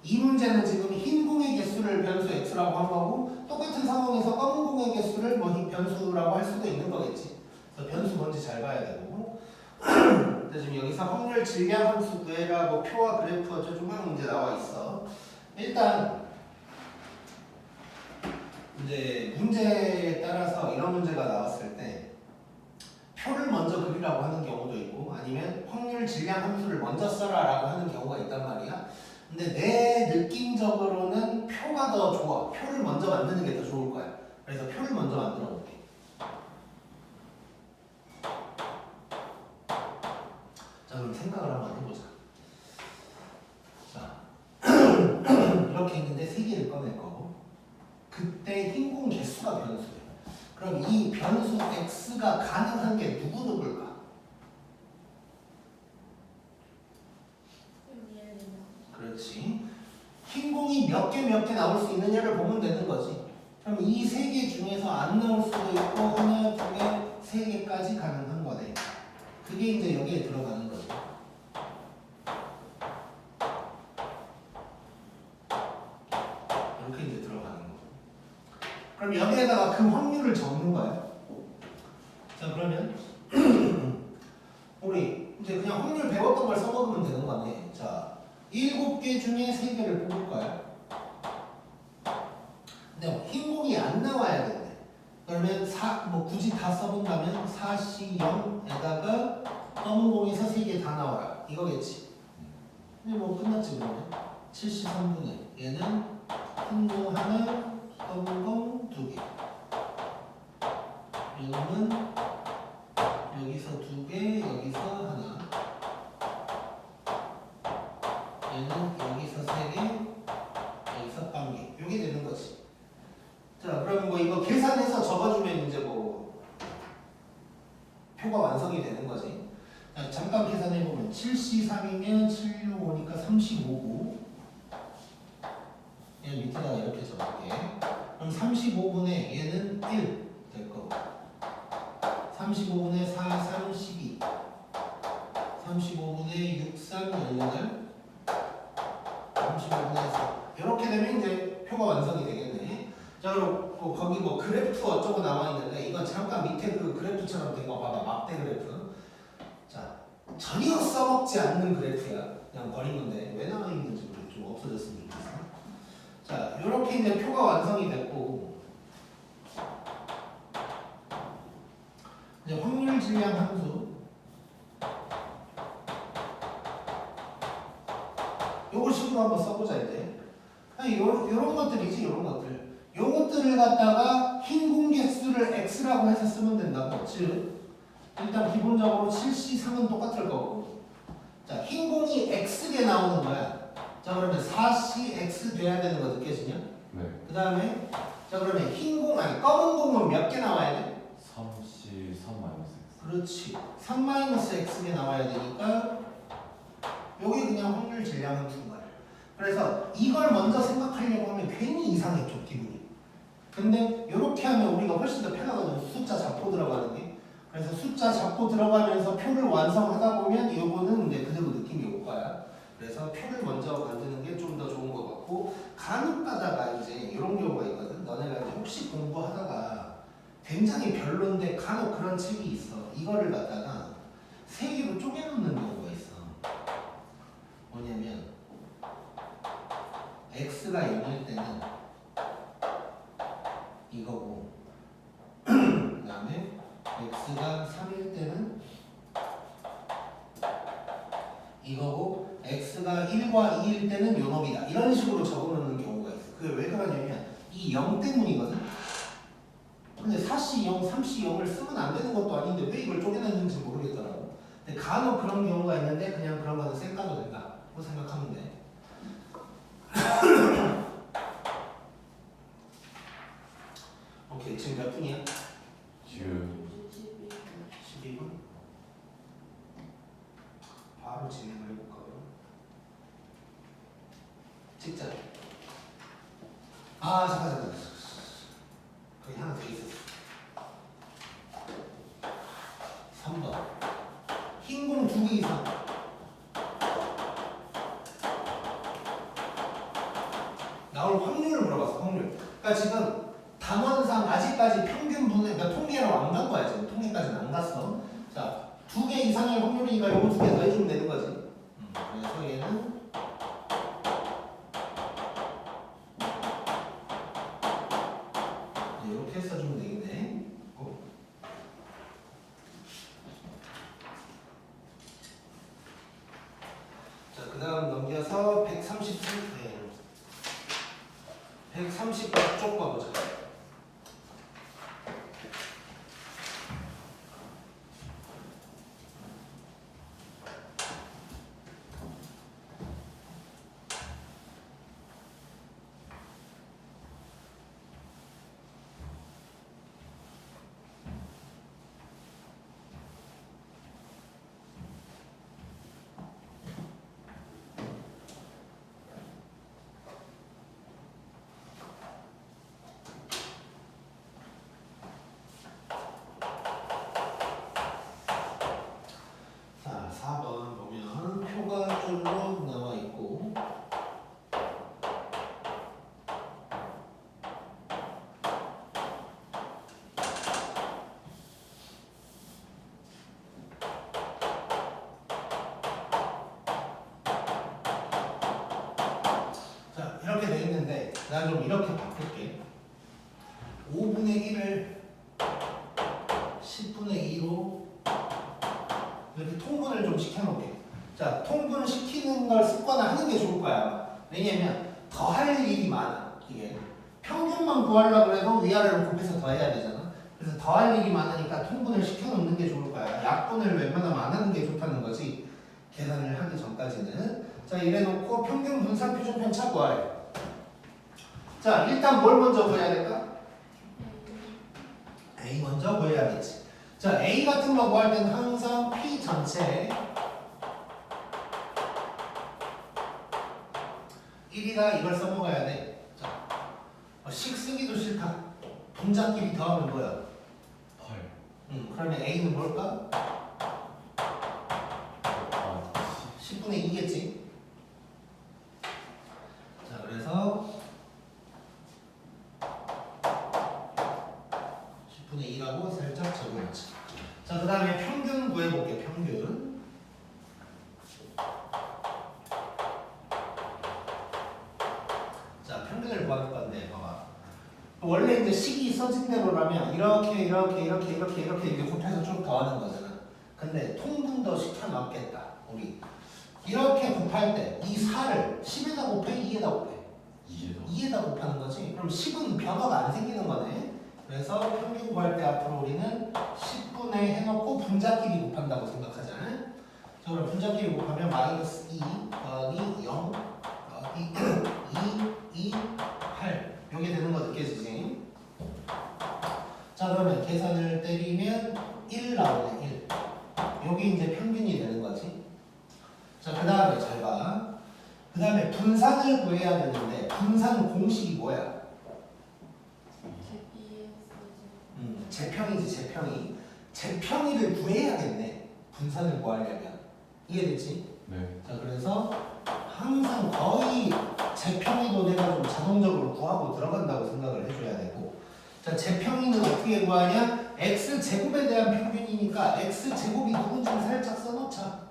이 문제는 지금 흰 공의 개수를 변수 x라고 한 거고 똑같은 상황에서 검은 공의 개수를 뭐 변수라고 할 수도 있는 거겠지. 그래서 변수 뭔지 잘 봐야 되고. 근데 지금 여기서 확률 질량 함수 구해라 뭐 표와 그래프 어쩌고 막 문제 나와 있어. 일단 이제 문제에 따라서 이런 문제가 나왔을 때 표를 먼저 그리라고 하는 경우도 있고 아니면 확률 질량 함수를 먼저 써라라고 하는 경우가 있단 말이야. 근데 내 느낌적으로는 표가 더 좋아. 표를 먼저 만드는 게 더 좋을 거야. 그래서 표를 먼저 만들어 볼게. 자, 그럼 생각을 한번 해보자. 자, 이렇게 있는데 세 개를 꺼낼 거고 그때 흰공 개수가 변수야. 그럼 이 변수 x가 가능한 게 누구누구일까? 그렇지. 흰공이 몇 개 나올 수 있느냐를 보면 되는 거지. 그럼 이 세 개 중에서 안 나올 수도 있고 하나, 두 개, 세 개까지 가능한 거네. 그게 이제 여기에 들어가는 거지. 이렇게 이제 들어가는 거. 그럼 여기에다가 그 확률을 적는 거야. 자, 그러면 우리 이제 그냥 확률 배웠던 걸 써먹으면 되는 거네. 자, 7개 중에 3개를 뽑을 거야. 근데 흰 공이 안 나와야 되는데. 그러면 뭐 굳이 다 써본다면 4C0에다가 검은 공에서 3개 다 나와라. 이거겠지. 근데 뭐 끝났지 그러면. 73분의 얘는 흰 공 하나, 검은 공 2개. 이거는 여기서 2개, 여기서 하나. 얘는 여기서 3개, 여기서 1개. 이게 되는 거지. 자, 그럼 뭐 이거 계산해서 적어주면 이제 뭐 표가 완성이 되는 거지. 자, 잠깐 계산해보면 7C3이면 765니까 35고 얘 밑에다가 이렇게 적을게. 그럼 35분의 얘는 1 될 거고 35분의 4, 3, 12 35분의 6, 3, 18 35분의 4 이렇게 되면 이제 표가 완성이 되겠네. 자, 그럼 거기 뭐 그래프 어쩌고 나와 있는데 이건 잠깐 밑에 그 그래프처럼 된 거 봐봐. 막대 그래프. 자, 전혀 써먹지 않는 그래프야. 그냥 버린 건데 왜 나와 있는지 좀 없어졌으면 좋겠어. 자, 이렇게 이제 표가 완성이 됐고 이제 확률 질량 함수 요거 식으로 한번 써보자 이제. 요런 것들이지, 요런 것들. 요것들을 갖다가 흰 공개수를 x라고 해서 쓰면 된다고. 즉 일단 기본적으로 7C3은 똑같을 거고. 자, 흰 공이 x개 나오는 거야. 자, 그러면 4cx 돼야 되는 거 느껴지냐? 네. 그 다음에 자, 그러면 흰 공 아니 검은 공은 몇 개 나와야 돼? 3C 3-X. 그렇지. 3-x개 나와야 되니까 여기 그냥 확률 질량 함수인 거야. 그래서 이걸 먼저 생각하려고 하면 괜히 이상했죠, 기분이. 근데 이렇게 하면 우리가 훨씬 더 편하거든요. 숫자 잡고 들어가는 게. 그래서 숫자 잡고 들어가면서 표를 완성하다 보면 이거는 이제 그대로 느낌이 올 거야. 그래서 표를 먼저 만드는 게 좀 더 좋은 것 같고 간혹 가다가 이제 이런 경우가 있거든. 너네가 이제 혹시 공부하다가 굉장히 별론데 간혹 그런 책이 있어. 이거를 갖다가 세 개로 쪼개놓는 경우가 있어. 뭐냐면 x가 0일 때는 이거고 그 다음에 x가 3일 때는 이거고 x가 1과 2일 때는 요 놈이다. 이런 식으로 적어놓는 경우가 있어. 그게 왜 그러냐면 이 0 때문이거든. 근데 4C0, 3C0을 쓰면 안 되는 것도 아닌데 왜 이걸 쪼개놨는지 모르겠더라고. 근데 간혹 그런 경우가 있는데 그냥 그런 거는 쌩 까도 된다고 생각하면 돼. 오케이, 지금 몇 분이야? 지금 12분? 바로 진행을 해볼까 그럼? 찍자. 아, 잠깐. 거기 하나 더 있었어. 3번. 흰 공 2개 이상. 안 간 거야 지금. 통계까지는 안 갔어. 자, 2개 이상의 확률이니까 요거 2개 더해주면 되는 거지. 그래서 얘는 이렇게 써주면 되겠네. 자, 그 다음 넘겨서 130쪽 봐보자. 자, 4번 보면 표가 쭉 나와 있고 자, 이렇게 돼 있는데 나 좀 이렇게 바꿀게. 5분의 1을 10분의 2로 이렇게 통분을 좀 시켜놓을게. 자, 통분을 시키는 걸 습관화하는 게 좋을 거야. 왜냐면 더할 일이 많아. 이게 평균만 구하려고 해도 위아래로 곱해서 더해야 되잖아. 그래서 더할 일이 많으니까 통분을 시켜놓는 게 좋을 거야. 약분을 웬만하면 안 하는 게 좋다는 거지. 계산을 하기 전까지는. 자, 이래놓고 평균 분산 표준 편차 구하래. 자, 일단 뭘 먼저 구해야 될까? A 먼저 구해야겠지. 자, A 같은 거 구할 때는 항상 P 전체 1이다 이걸 써먹어야 돼. 자, 식 쓰기도 싫다. 분자끼리 더하면 뭐야? 8. 그러면 A는 뭘까? 아, 10분의 2겠지. 자, 그래서 10분의 2라고 살짝 적어놓자. 자, 그 다음에 평균 구해볼게. 평균. 자, 평균을 구할 건데 봐봐. 원래 이제 식이 써진 대로라면 이렇게 곱해서 쭉 더하는 거잖아. 근데 통분도 시켜놨겠다. 우리 이렇게 곱할 때 이 4를 10에다 곱해? 2에다 곱해? 2에다 곱하는 거지. 그럼 10은 변화가 안 생기는 거네. 그래서 평균 구할 때 앞으로 우리는 10분의 해놓고 분자끼리 곱한다고 생각하자. 자, 그럼 분자끼리 곱하면 마이너스 2 더하기 0 더하기 2, 8 요게 되는 거 느껴지지? 자, 그러면 계산을 때리면 1 나오네. 1 요게 이제 평균이 되는 거지. 자, 그 다음에 잘 봐. 그 다음에 분산을 구해야 되는데 분산 공식이 뭐야? 재평이지. 재평이. 재평이를 구해야겠네. 분산을 구하려면. 이해됐지? 네. 자, 그래서 항상 거의 재평이도 내가 좀 자동적으로 구하고 들어간다고 생각을 해줘야 되고. 자, 재평이는 어떻게 구하냐? x제곱에 대한 평균이니까 x제곱이 누군지를 살짝 써놓자.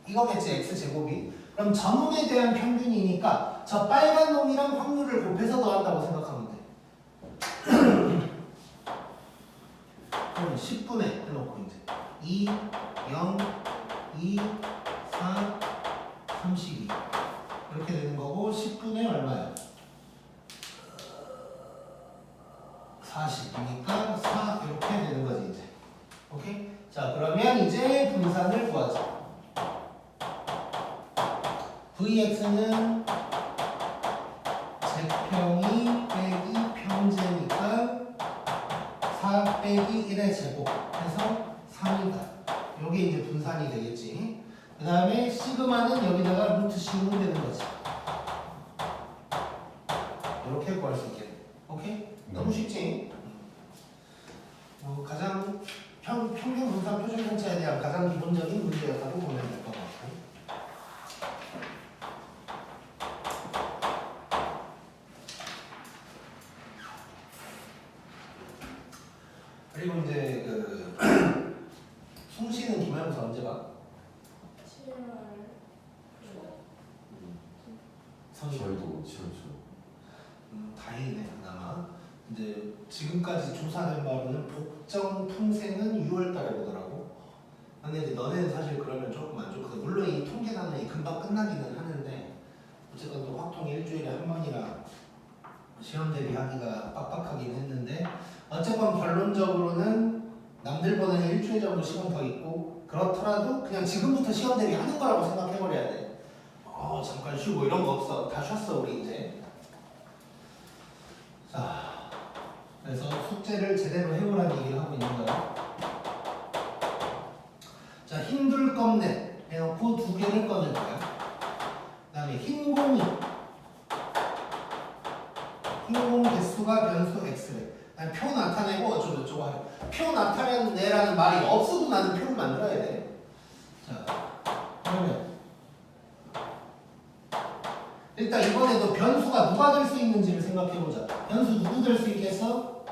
이거겠지, x제곱이. 그럼 전원에 대한 평균이니까 저 빨간 놈이랑 확률을 곱해서 더한다고 생각하면 돼. 그럼 10분의 해놓고 이제 2, 0, 2, 4, 32 이렇게 되는 거고 10분의 얼마야? 40이니까 4 이렇게 되는 거지 이제. 오케이? 자, 그러면 이제 분산을 구하자. Vx는 제평이 빼기 평제니까 4 빼기 1의 제곱 해서 3이다. 요게 이제 분산이 되겠지. 그 다음에 시그마는 여기다가 루트 씌우면 되는 거지. 이렇게 구할 수 있겠네. 오케이? 너무 쉽지? 가장 평균 분산 표준 편차에 대한 가장 기본적인 문제였다고 보면 될 것 같고. 그리고 이제 그 숭씨는 기말고사 언제 봐? 7월 성인. 저희도 7월 다행이네 그나마. 이제 지금까지 조사된 바로는 복정 풍생은 6월달에 보더라고. 근데 이제 너네는 사실 그러면 조금 안 좋거든. 물론 이 통계 단원이 금방 끝나기는 하는데 어쨌든 또 확통이 일주일에 한 번이라 시험 대비하기가 빡빡하긴 했는데 어쨌건 결론적으로는 남들보다는 일주일 정도 시간 더 있고 그렇더라도 그냥 지금부터 시험 대비하는 거라고 생각해버려야 돼. 잠깐 쉬고 이런 거 없어. 다 쉬었어 우리 이제. 자, 그래서 숙제를 제대로 해보라는 얘기를 하고 있는 거야. 자, 흰둘 껌넷 해놓고 두 개를 꺼낼 거야. 그 다음에 흰공이 흰공 개수가 변수 x래. 아니, 표 나타내고 어쩌고저쩌고 하래. 표 나타내라는 말이 없어도 나는 표를 만들어야 돼. 자, 그러면 일단 이번에도 변수가 누가 될 수 있는지를 생각해보자. 변수 누구 될 수 있겠어?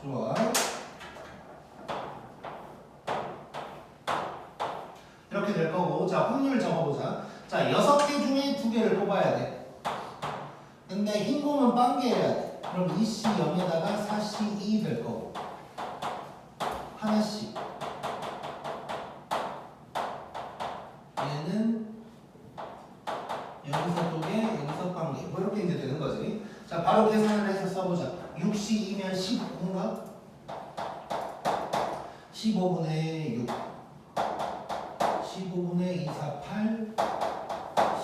좋아. 이렇게 될 거고, 자, 확률 적어보자. 자, 6개 중에 2개를 뽑아야 돼. 근데 흰 공은 빵개해야 돼. 그럼 2C 0에다가 4C 2 될 거고. 하나씩. 얘는 여기서 두 개, 여기서 빵개. 뭐 이렇게 이제 되는 거지. 자, 바로 계산을 해서 써보자. 6C 2면 15인가? 15분의 6. 15분의 2, 4, 8,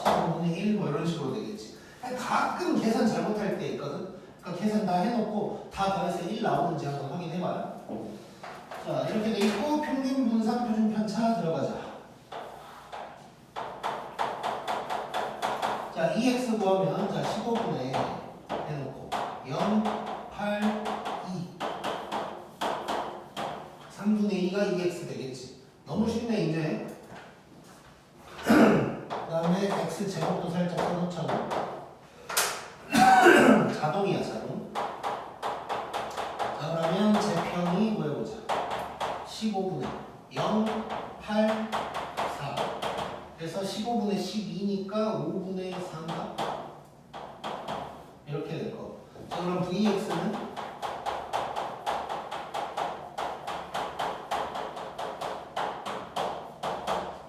15분의 1, 뭐 이런 식으로 되겠지. 가끔 계산 잘못할 때 있거든. 그러니까 계산 다 해놓고 다 더해서 1 나오는지 한번 확인해봐요. 자, 이렇게 돼 있고 평균 분산 표준 편차 들어가자. 자, 2x 구하면 자 15분의 해놓고 0, 8, 2 3분의 2가 2x 되겠지. 너무 쉽네 이제. 그 다음에 x 제곱도 살짝 써놓자고. 자동이야 자동. 자 그러면 제평이 뭐 해보자. 15분의 0, 8, 4 그래서 15분의 12니까 5분의 4인가? 이렇게 될 거. 자 그럼 vx는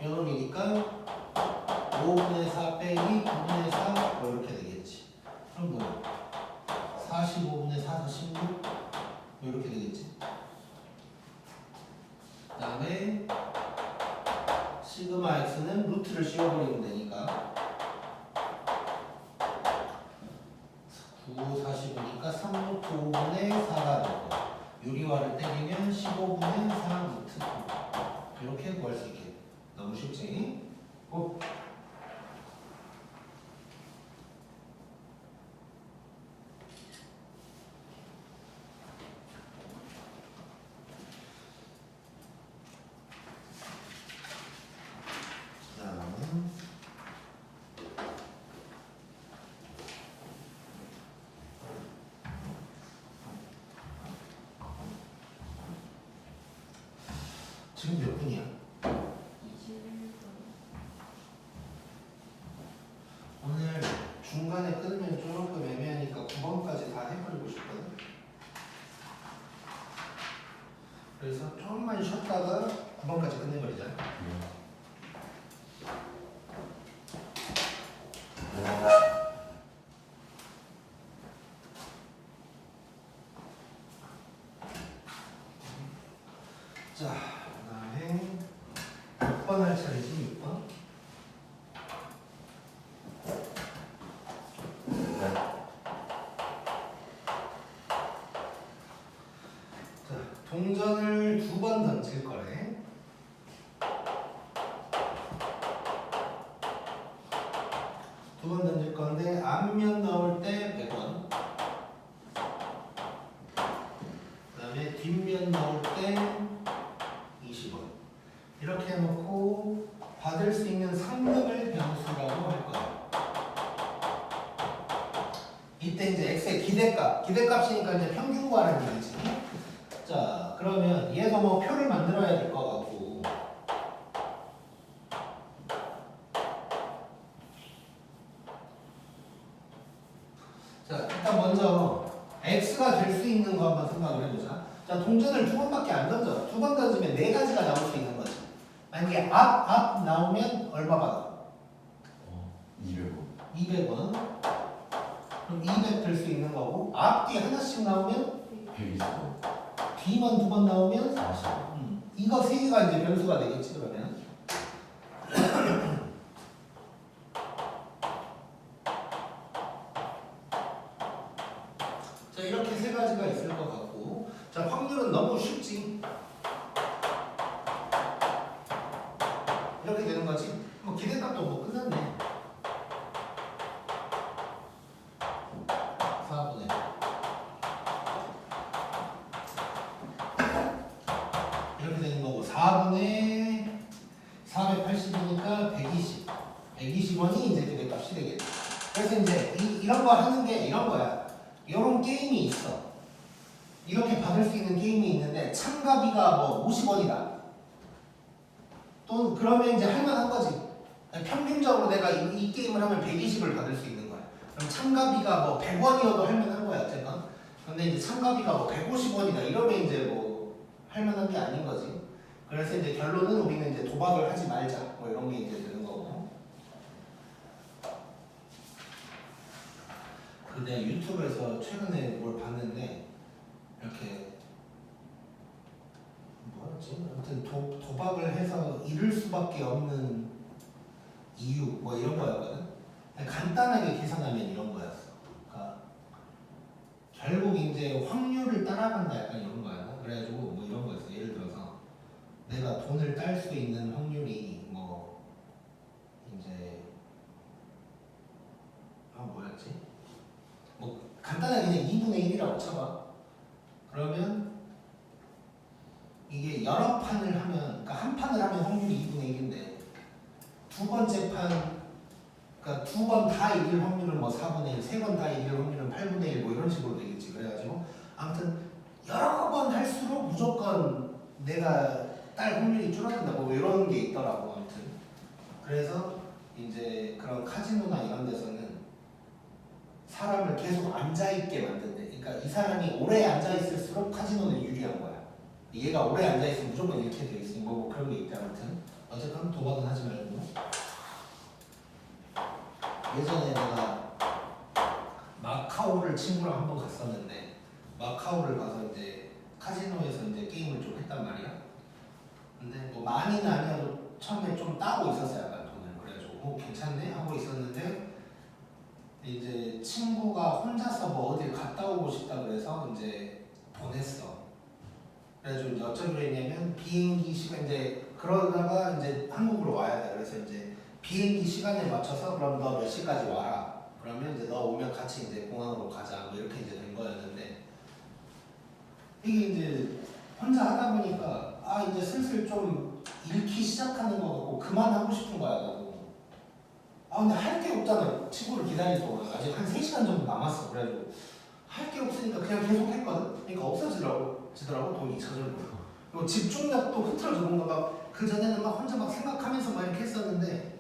요놈이니까 5분의 4 빼기 9분의 4 뭐 이렇게 되겠지. 그럼 뭐야? 45분의 4, 46 뭐 이렇게 되겠지. 그 다음에 시그마 x는 루트를 씌워버리면 되니까 9, 45니까 3루트 5분의 4가 되고 유리화를 때리면 15분의 4 루트 9 이렇게 구할 수 있게. 너무 쉽지? 꼭. 지금 몇 분이야? 21분. 오늘 중간에 끊으면 조금 애매하니까 9번까지 다 해버리고 싶거든. 그래서 조금만 쉬었다가 9번까지 끝내버리자. 자, 그 다음에 몇 번 할 차례지? 6번? 자, 동전을 2번 던질 거래. 두 번 던질 건데 앞면 넣을 때 100원. 그 다음에 뒷면 넣을 때 20원. 이렇게 해놓고 받을 수 있는 상금을 변수라고 할 거야. 이때 이제 x의 기대값이니까 이제 평균 구하라는 얘기지. 자, 그러면 얘도 뭐 표를 만들어야 될 것 같고. 자, 일단 먼저 x가 될 수 있는 거 한번 생각을 해보자. 자, 동전을 두 번밖에 안 던져. 두 번 던지면 네 가지가 나올 수 있는 거지. 만약에 앞 나오면 얼마 받아? 200원. 200원. 그럼 200 될 수 있는 거고, 앞뒤 하나씩 나오면 120원. 뒤만 두 번 나오면 40원. 이거 세 개가 이제 변수가 되겠지 그러면. 자, 이렇게 세 가지가 있을 것 같고, 자, 확률은 너무 쉽지. 이렇게 되는 거지. 뭐 기대값도 뭐 끝났네. 4분의 이렇게 되는 거고, 4분의 480이니까 120. 120원이 이제 기대값이 되겠지. 그래서 이제 이런 거 하는 게 이런 거야. 이런 게임이 있어. 이렇게 받을 수 있는 게임이 있는데 참가비가 뭐 50원이다. 또 그러면 이제 할만한 거지. 평균적으로 내가 이 게임을 하면 120을 받을 수 있는 거야. 그럼 참가비가 뭐 100원이어도 할만한 거야 어쨌건. 근데 이제 참가비가 뭐 150원이다 이러면 이제 뭐 할만한 게 아닌 거지. 그래서 이제 결론은 우리는 이제 도박을 하지 말자 뭐 이런 게 이제 되는 거고. 근데 유튜브에서 최근에 뭘 봤는데 이렇게 뭐였지? 아무튼 도박을 해서 잃을 수밖에 없는 이유 뭐 이런 거였거든. 간단하게 계산하면 이런 거였어. 그러니까 결국 이제 확률을 따라간다 약간 이런 거야. 그래가지고 뭐 이런 거였어. 예를 들어서 내가 돈을 딸 수 있는 확률이 뭐 이제 뭐였지? 뭐 간단하게 그냥 2분의 1이라고 쳐봐. 그러면 이게 여러 판을 하면, 그러니까 한 판을 하면 확률이 2분의 1인데 두 번째 판, 그러니까 두 번 다 이길 확률은 뭐 4분의 1, 세 번 다 이길 확률은 8분의 1 뭐 이런 식으로 되겠지. 그래가지고 아무튼 여러 번 할수록 무조건 내가 딸 확률이 줄어든다 뭐 이런 게 있더라고. 아무튼 그래서 이제 그런 카지노나 이런 데서는 사람을 계속 앉아있게 만든대. 그러니까 이 사람이 오래 앉아있을수록 카지노는 유리한 거야. 얘가 오래 앉아있으면 무조건 이렇게 돼 있으니 뭐 그런 게 있다. 아무튼 어쨌든 도박은 하지 말고. 예전에 내가 마카오를 친구랑 한번 갔었는데 마카오를 가서 이제 카지노에서 이제 게임을 좀 했단 말이야. 근데 뭐 많이는 아니어도 처음에 좀 따고 있었어요. 약간 돈을. 그래가지고 괜찮네 하고 있었는데 이제 친구가 혼자서 뭐 어딜 갔다 오고 싶다 그래서 이제 보냈어. 그래가지고 이제 어쩌기로 했냐면 비행기 시간 이제 그러다가 이제 한국으로 와야 돼. 그래서 이제 비행기 시간에 맞춰서 그럼 너 몇 시까지 와라. 그러면 이제 너 오면 같이 이제 공항으로 가자. 뭐 이렇게 이제 된 거였는데 이게 이제 혼자 하다 보니까 아 이제 슬슬 좀 잃기 시작하는 거 같고 그만하고 싶은 거야 나도. 아 근데 할 게 없잖아. 친구를 기다릴 동안 아직 한 3시간 정도 남았어. 그래가지고 할 게 없으니까 그냥 계속 했거든. 그러니까 없어지더라고 돈이 저절로. 그리고 집중력도 흐트러지는 거가 그 전에는 막 혼자 막 생각하면서 막 이렇게 했었는데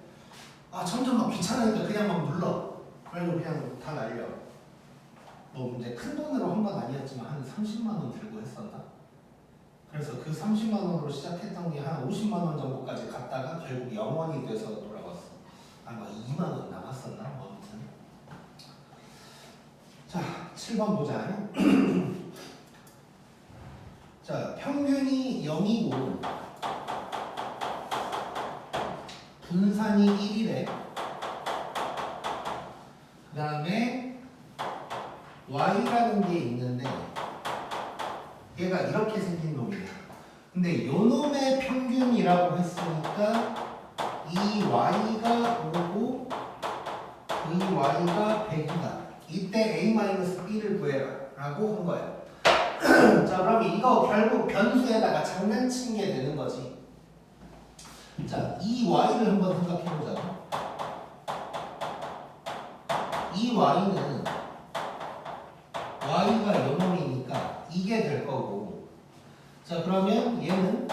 아 점점 막 귀찮으니까 그냥 막 눌러. 그래가지고 그냥 다 날려. 뭐 이제 큰 돈으로 한 건 아니었지만 한 30만 원 들고 했었나? 그래서 그 30만 원으로 시작했던 게 한 50만 원 정도까지 갔다가 결국 0원이 돼서 돌아왔어. 아마 2만 원 남았었나? 뭐 아무튼. 자, 7번 보자. 자, 평균이 0이고 분산이 1이래. 그 다음에 y라는 게 있는데 얘가 이렇게 생긴 놈이야. 근데 요 놈의 평균이라고 했으니까 이 y가 5고 이 y가 100이다. 이때 a-b를 구해라 라고 한 거야. 자 그럼 이거 결국 변수에다가 장난친 게 되는 거지. 자 이 y를 한번 생각해보자. 이 y는 y가 0이니까 이게 될 거고 자 그러면 얘는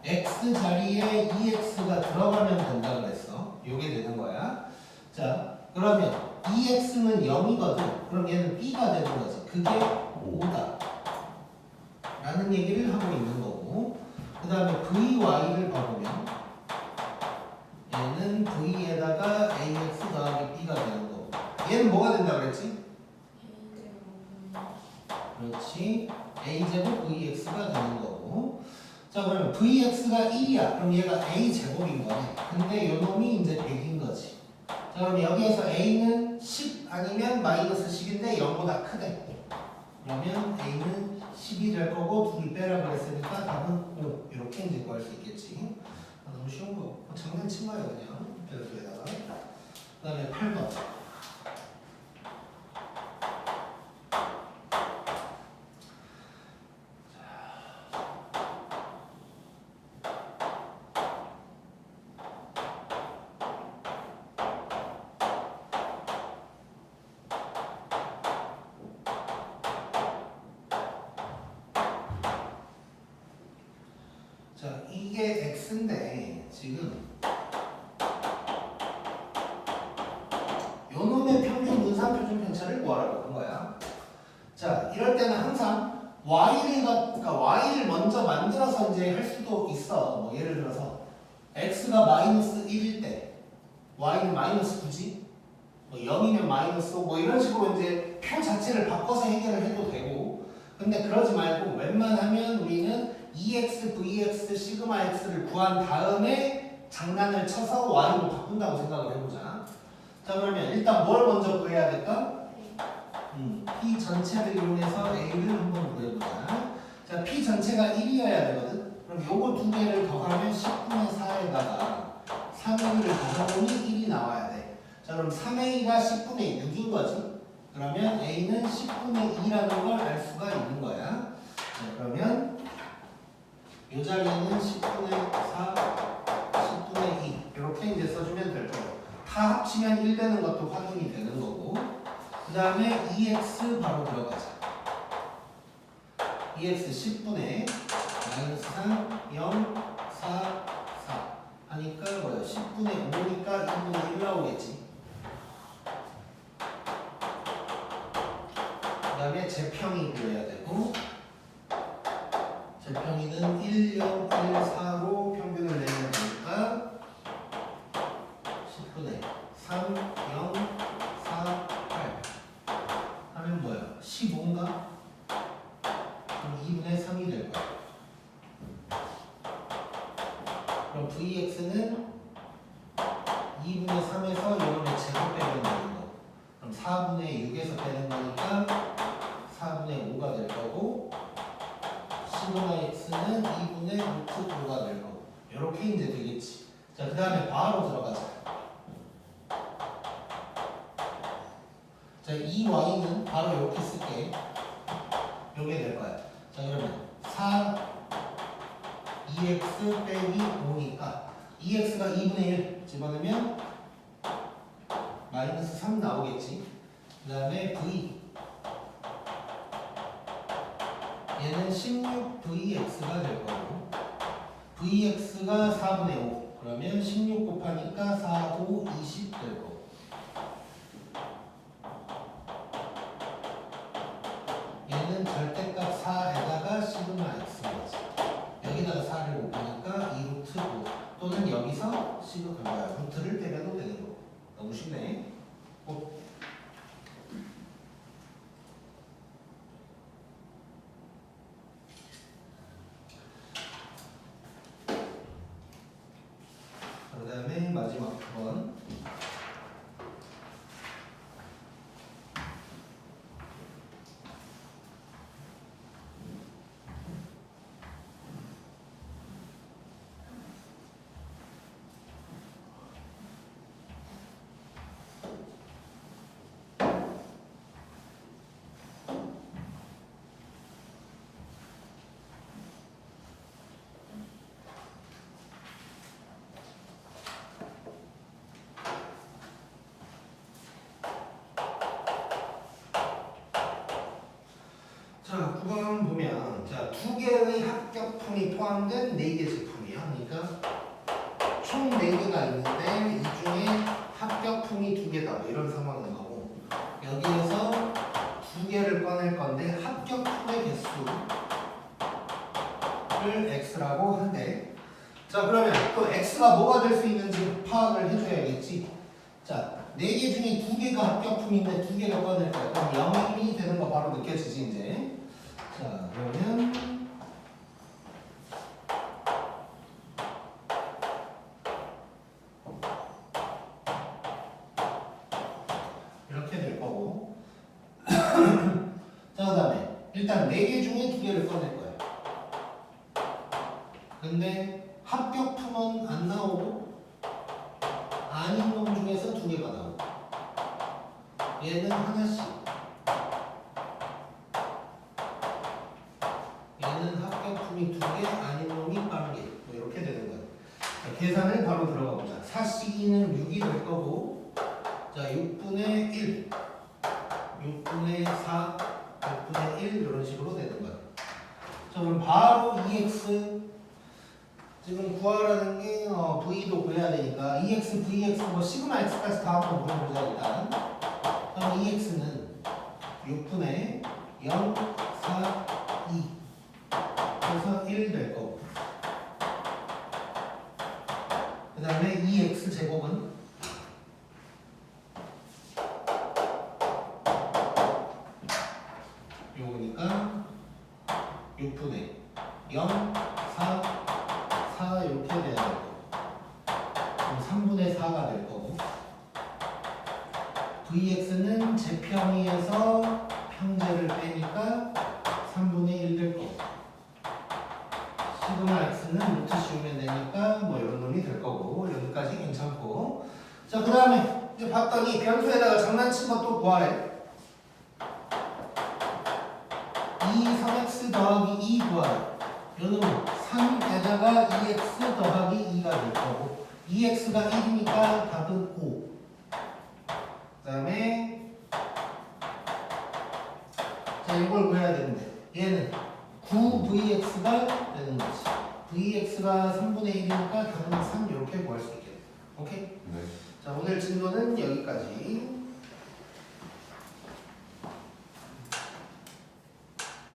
x 자리에 2x가 들어가면 된다 그랬어. 요게 되는 거야. 자 그러면 2x는 0이거든. 그럼 얘는 b가 되는 거지. 그게 5다 라는 얘기를 하고 있는 거고, 그 다음에 vy를 봐보면 얘는 v에다가 ax 더하기 b가 되는 거고, 얘는 뭐가 된다 그랬지? 그렇지. a제곱 vx가 되는 거고. 자 그러면 vx가 1이야. 그럼 얘가 a제곱인 거네. 근데 요 놈이 이제 100인 거지. 자 그럼 여기에서 a는 10 아니면 마이너스 10인데 0보다 크대. 그러면 a는 10이 될 거고 둘이 빼라 그랬으니까 답은 5. 이렇게 이제 구할 수 있겠지. 너무 쉬운 거. 장난친 거야 그냥. 별도에다가. 그 다음에 8번. 자, 이게 x인데 지금 요놈의 평균 분산 표준 편차를 구하라고 한 거야. 자, 이럴 때는 항상 그러니까 y를 먼저 만들어서 이제 할 수도 있어. 뭐 예를 들어서 x가 마이너스 1일 때 y는 마이너스 9지. 뭐 0이면 마이너스 5, 뭐 이런 식으로 이제 표 자체를 바꿔서 해결을 해도 되고. 근데 그러지 말고 웬만하면 우리는 EX, VX, 시그마 X를 구한 다음에 장난을 쳐서 Y로 바꾼다고 생각을 해보자. 자 그러면 일단 뭘 먼저 구해야 될까? P 전체를 이용해서 A를 한번 구해보자. 자 P 전체가 1이어야 되거든. 그럼 요거 두 개를 더하면 10분의 4에다가 3A를 더해보니 1이 나와야 돼. 자 그럼 3A가 10분의 6인 거지. 그러면 A는 10분의 2라는 걸 알 수가 있는 거야. 자 그러면 이 자리에는 10분의 4, 10분의 2 이렇게 이제 써주면 될 거고, 다 합치면 1 되는 것도 확인이 되는 거고, 그 다음에 2x 바로 들어가자. 2x 10분의 마이너스 3, 0, 4, 4 하니까 뭐야? 10분의 5니까 2분의 1 나오겠지. 그 다음에 제평이 그려야 되고, 제평이는 1, 0, 1, 4로 평균을 내면 되니까 10분의 3, 0, 4, 8 하면 뭐야? 15인가? 그럼 2분의 3이 될 거야. 그럼 VX는 2분의 3에서 이거를 제곱 빼면 되는 거. 그럼 4분의 6에서 빼는 거니까 4분의 5가 될 거고, 시그마 x는 2분의 루트 5가 될 거고, 이렇게 이제 되겠지. 자, 그 다음에 바로 들어가자. 자, 이 y는 바로 이렇게 쓸게. 요게 될 거야. 자, 그러면 4 2x 빼기 5니까 2x가 2분의 1 집어넣으면 마이너스 3 나오겠지. 그 다음에 v 얘는 16VX가 될 거고, VX가 4분의 5 그러면 16 곱하니까 4, 5, 20 될 거고, 얘는 절대값 4에다가 시그마 X인 거지. 여기다가 4를 곱하니까 2루트 5 또는 여기서 루트를 빼려도 되는 거고. 너무 쉽네. 그 다음에 마지막 9번. 자, 9번 보면, 자, 두 개의 합격품이 포함된 4개 제품이야. 그러니까 총 4개가 있는데 이 중에 합격품이 2개다. 뭐 이런 상황인 거고 여기에서 2개를 꺼낼 건데 합격품의 개수를 x라고 한대. 자 그러면 또 x가 뭐가 될 수 있는지 파악을 해줘야겠지. 자 4개 중에 2개가 합격품인데 2개를 꺼낼 거야. 그럼 0이 되는 거 바로 느껴지지 이제. 자 그러면 이렇게 될 거고 자 그다음에 일단 4개 중에 2개를 꺼낼 거야. 근데 합격품은 안 나오고 아닌 놈 중에서 2개가 나오고 얘는 하나씩 얘는 합격품이 2개 아닌 놈이 1개 뭐 이렇게 되는 거야. 자, 계산을 바로 들어가 보자. 4씩이는 6이 될 거고 자 6분의 1 6분의 4 6분의 1 이런 식으로 되는 거야. 자 그럼 바로 EX 지금 구하라는 게 V도 구해야 되니까 EX, VX 뭐 시그마 X까지 다 한번 물어보자 일단. 그럼 EX는 6분의 0, 4, 2 그래서 1 될 거고 그 다음에 EX 제곱은 요거니까 6분의 0, 4, 4 이렇게 돼야 될 거고 그럼 3분의 4가 될 거고 VX는 제평이에서 평제를 빼니까 3분의 1 될 거고 시그마 X는 루트 씌우면 되니까 뭐 이런 놈이 될 거고 여기까지 괜찮고 자 그 다음에 이제 봤더니 변수에다가 장난친 것도 구하래. 2 3x 더하기 2 구하래. 이거는 3에다가 2x 더하기 2가 될 거고 2x가 1이니까 답은 5. 그 다음에 자 이걸 구해야 되는데 얘는 9vx가 되는 거지. vx가 3분의 1이니까 답은 3 이렇게 구할 수 있겠네. 오케이? 네. 자 오늘 진도는 여기까지.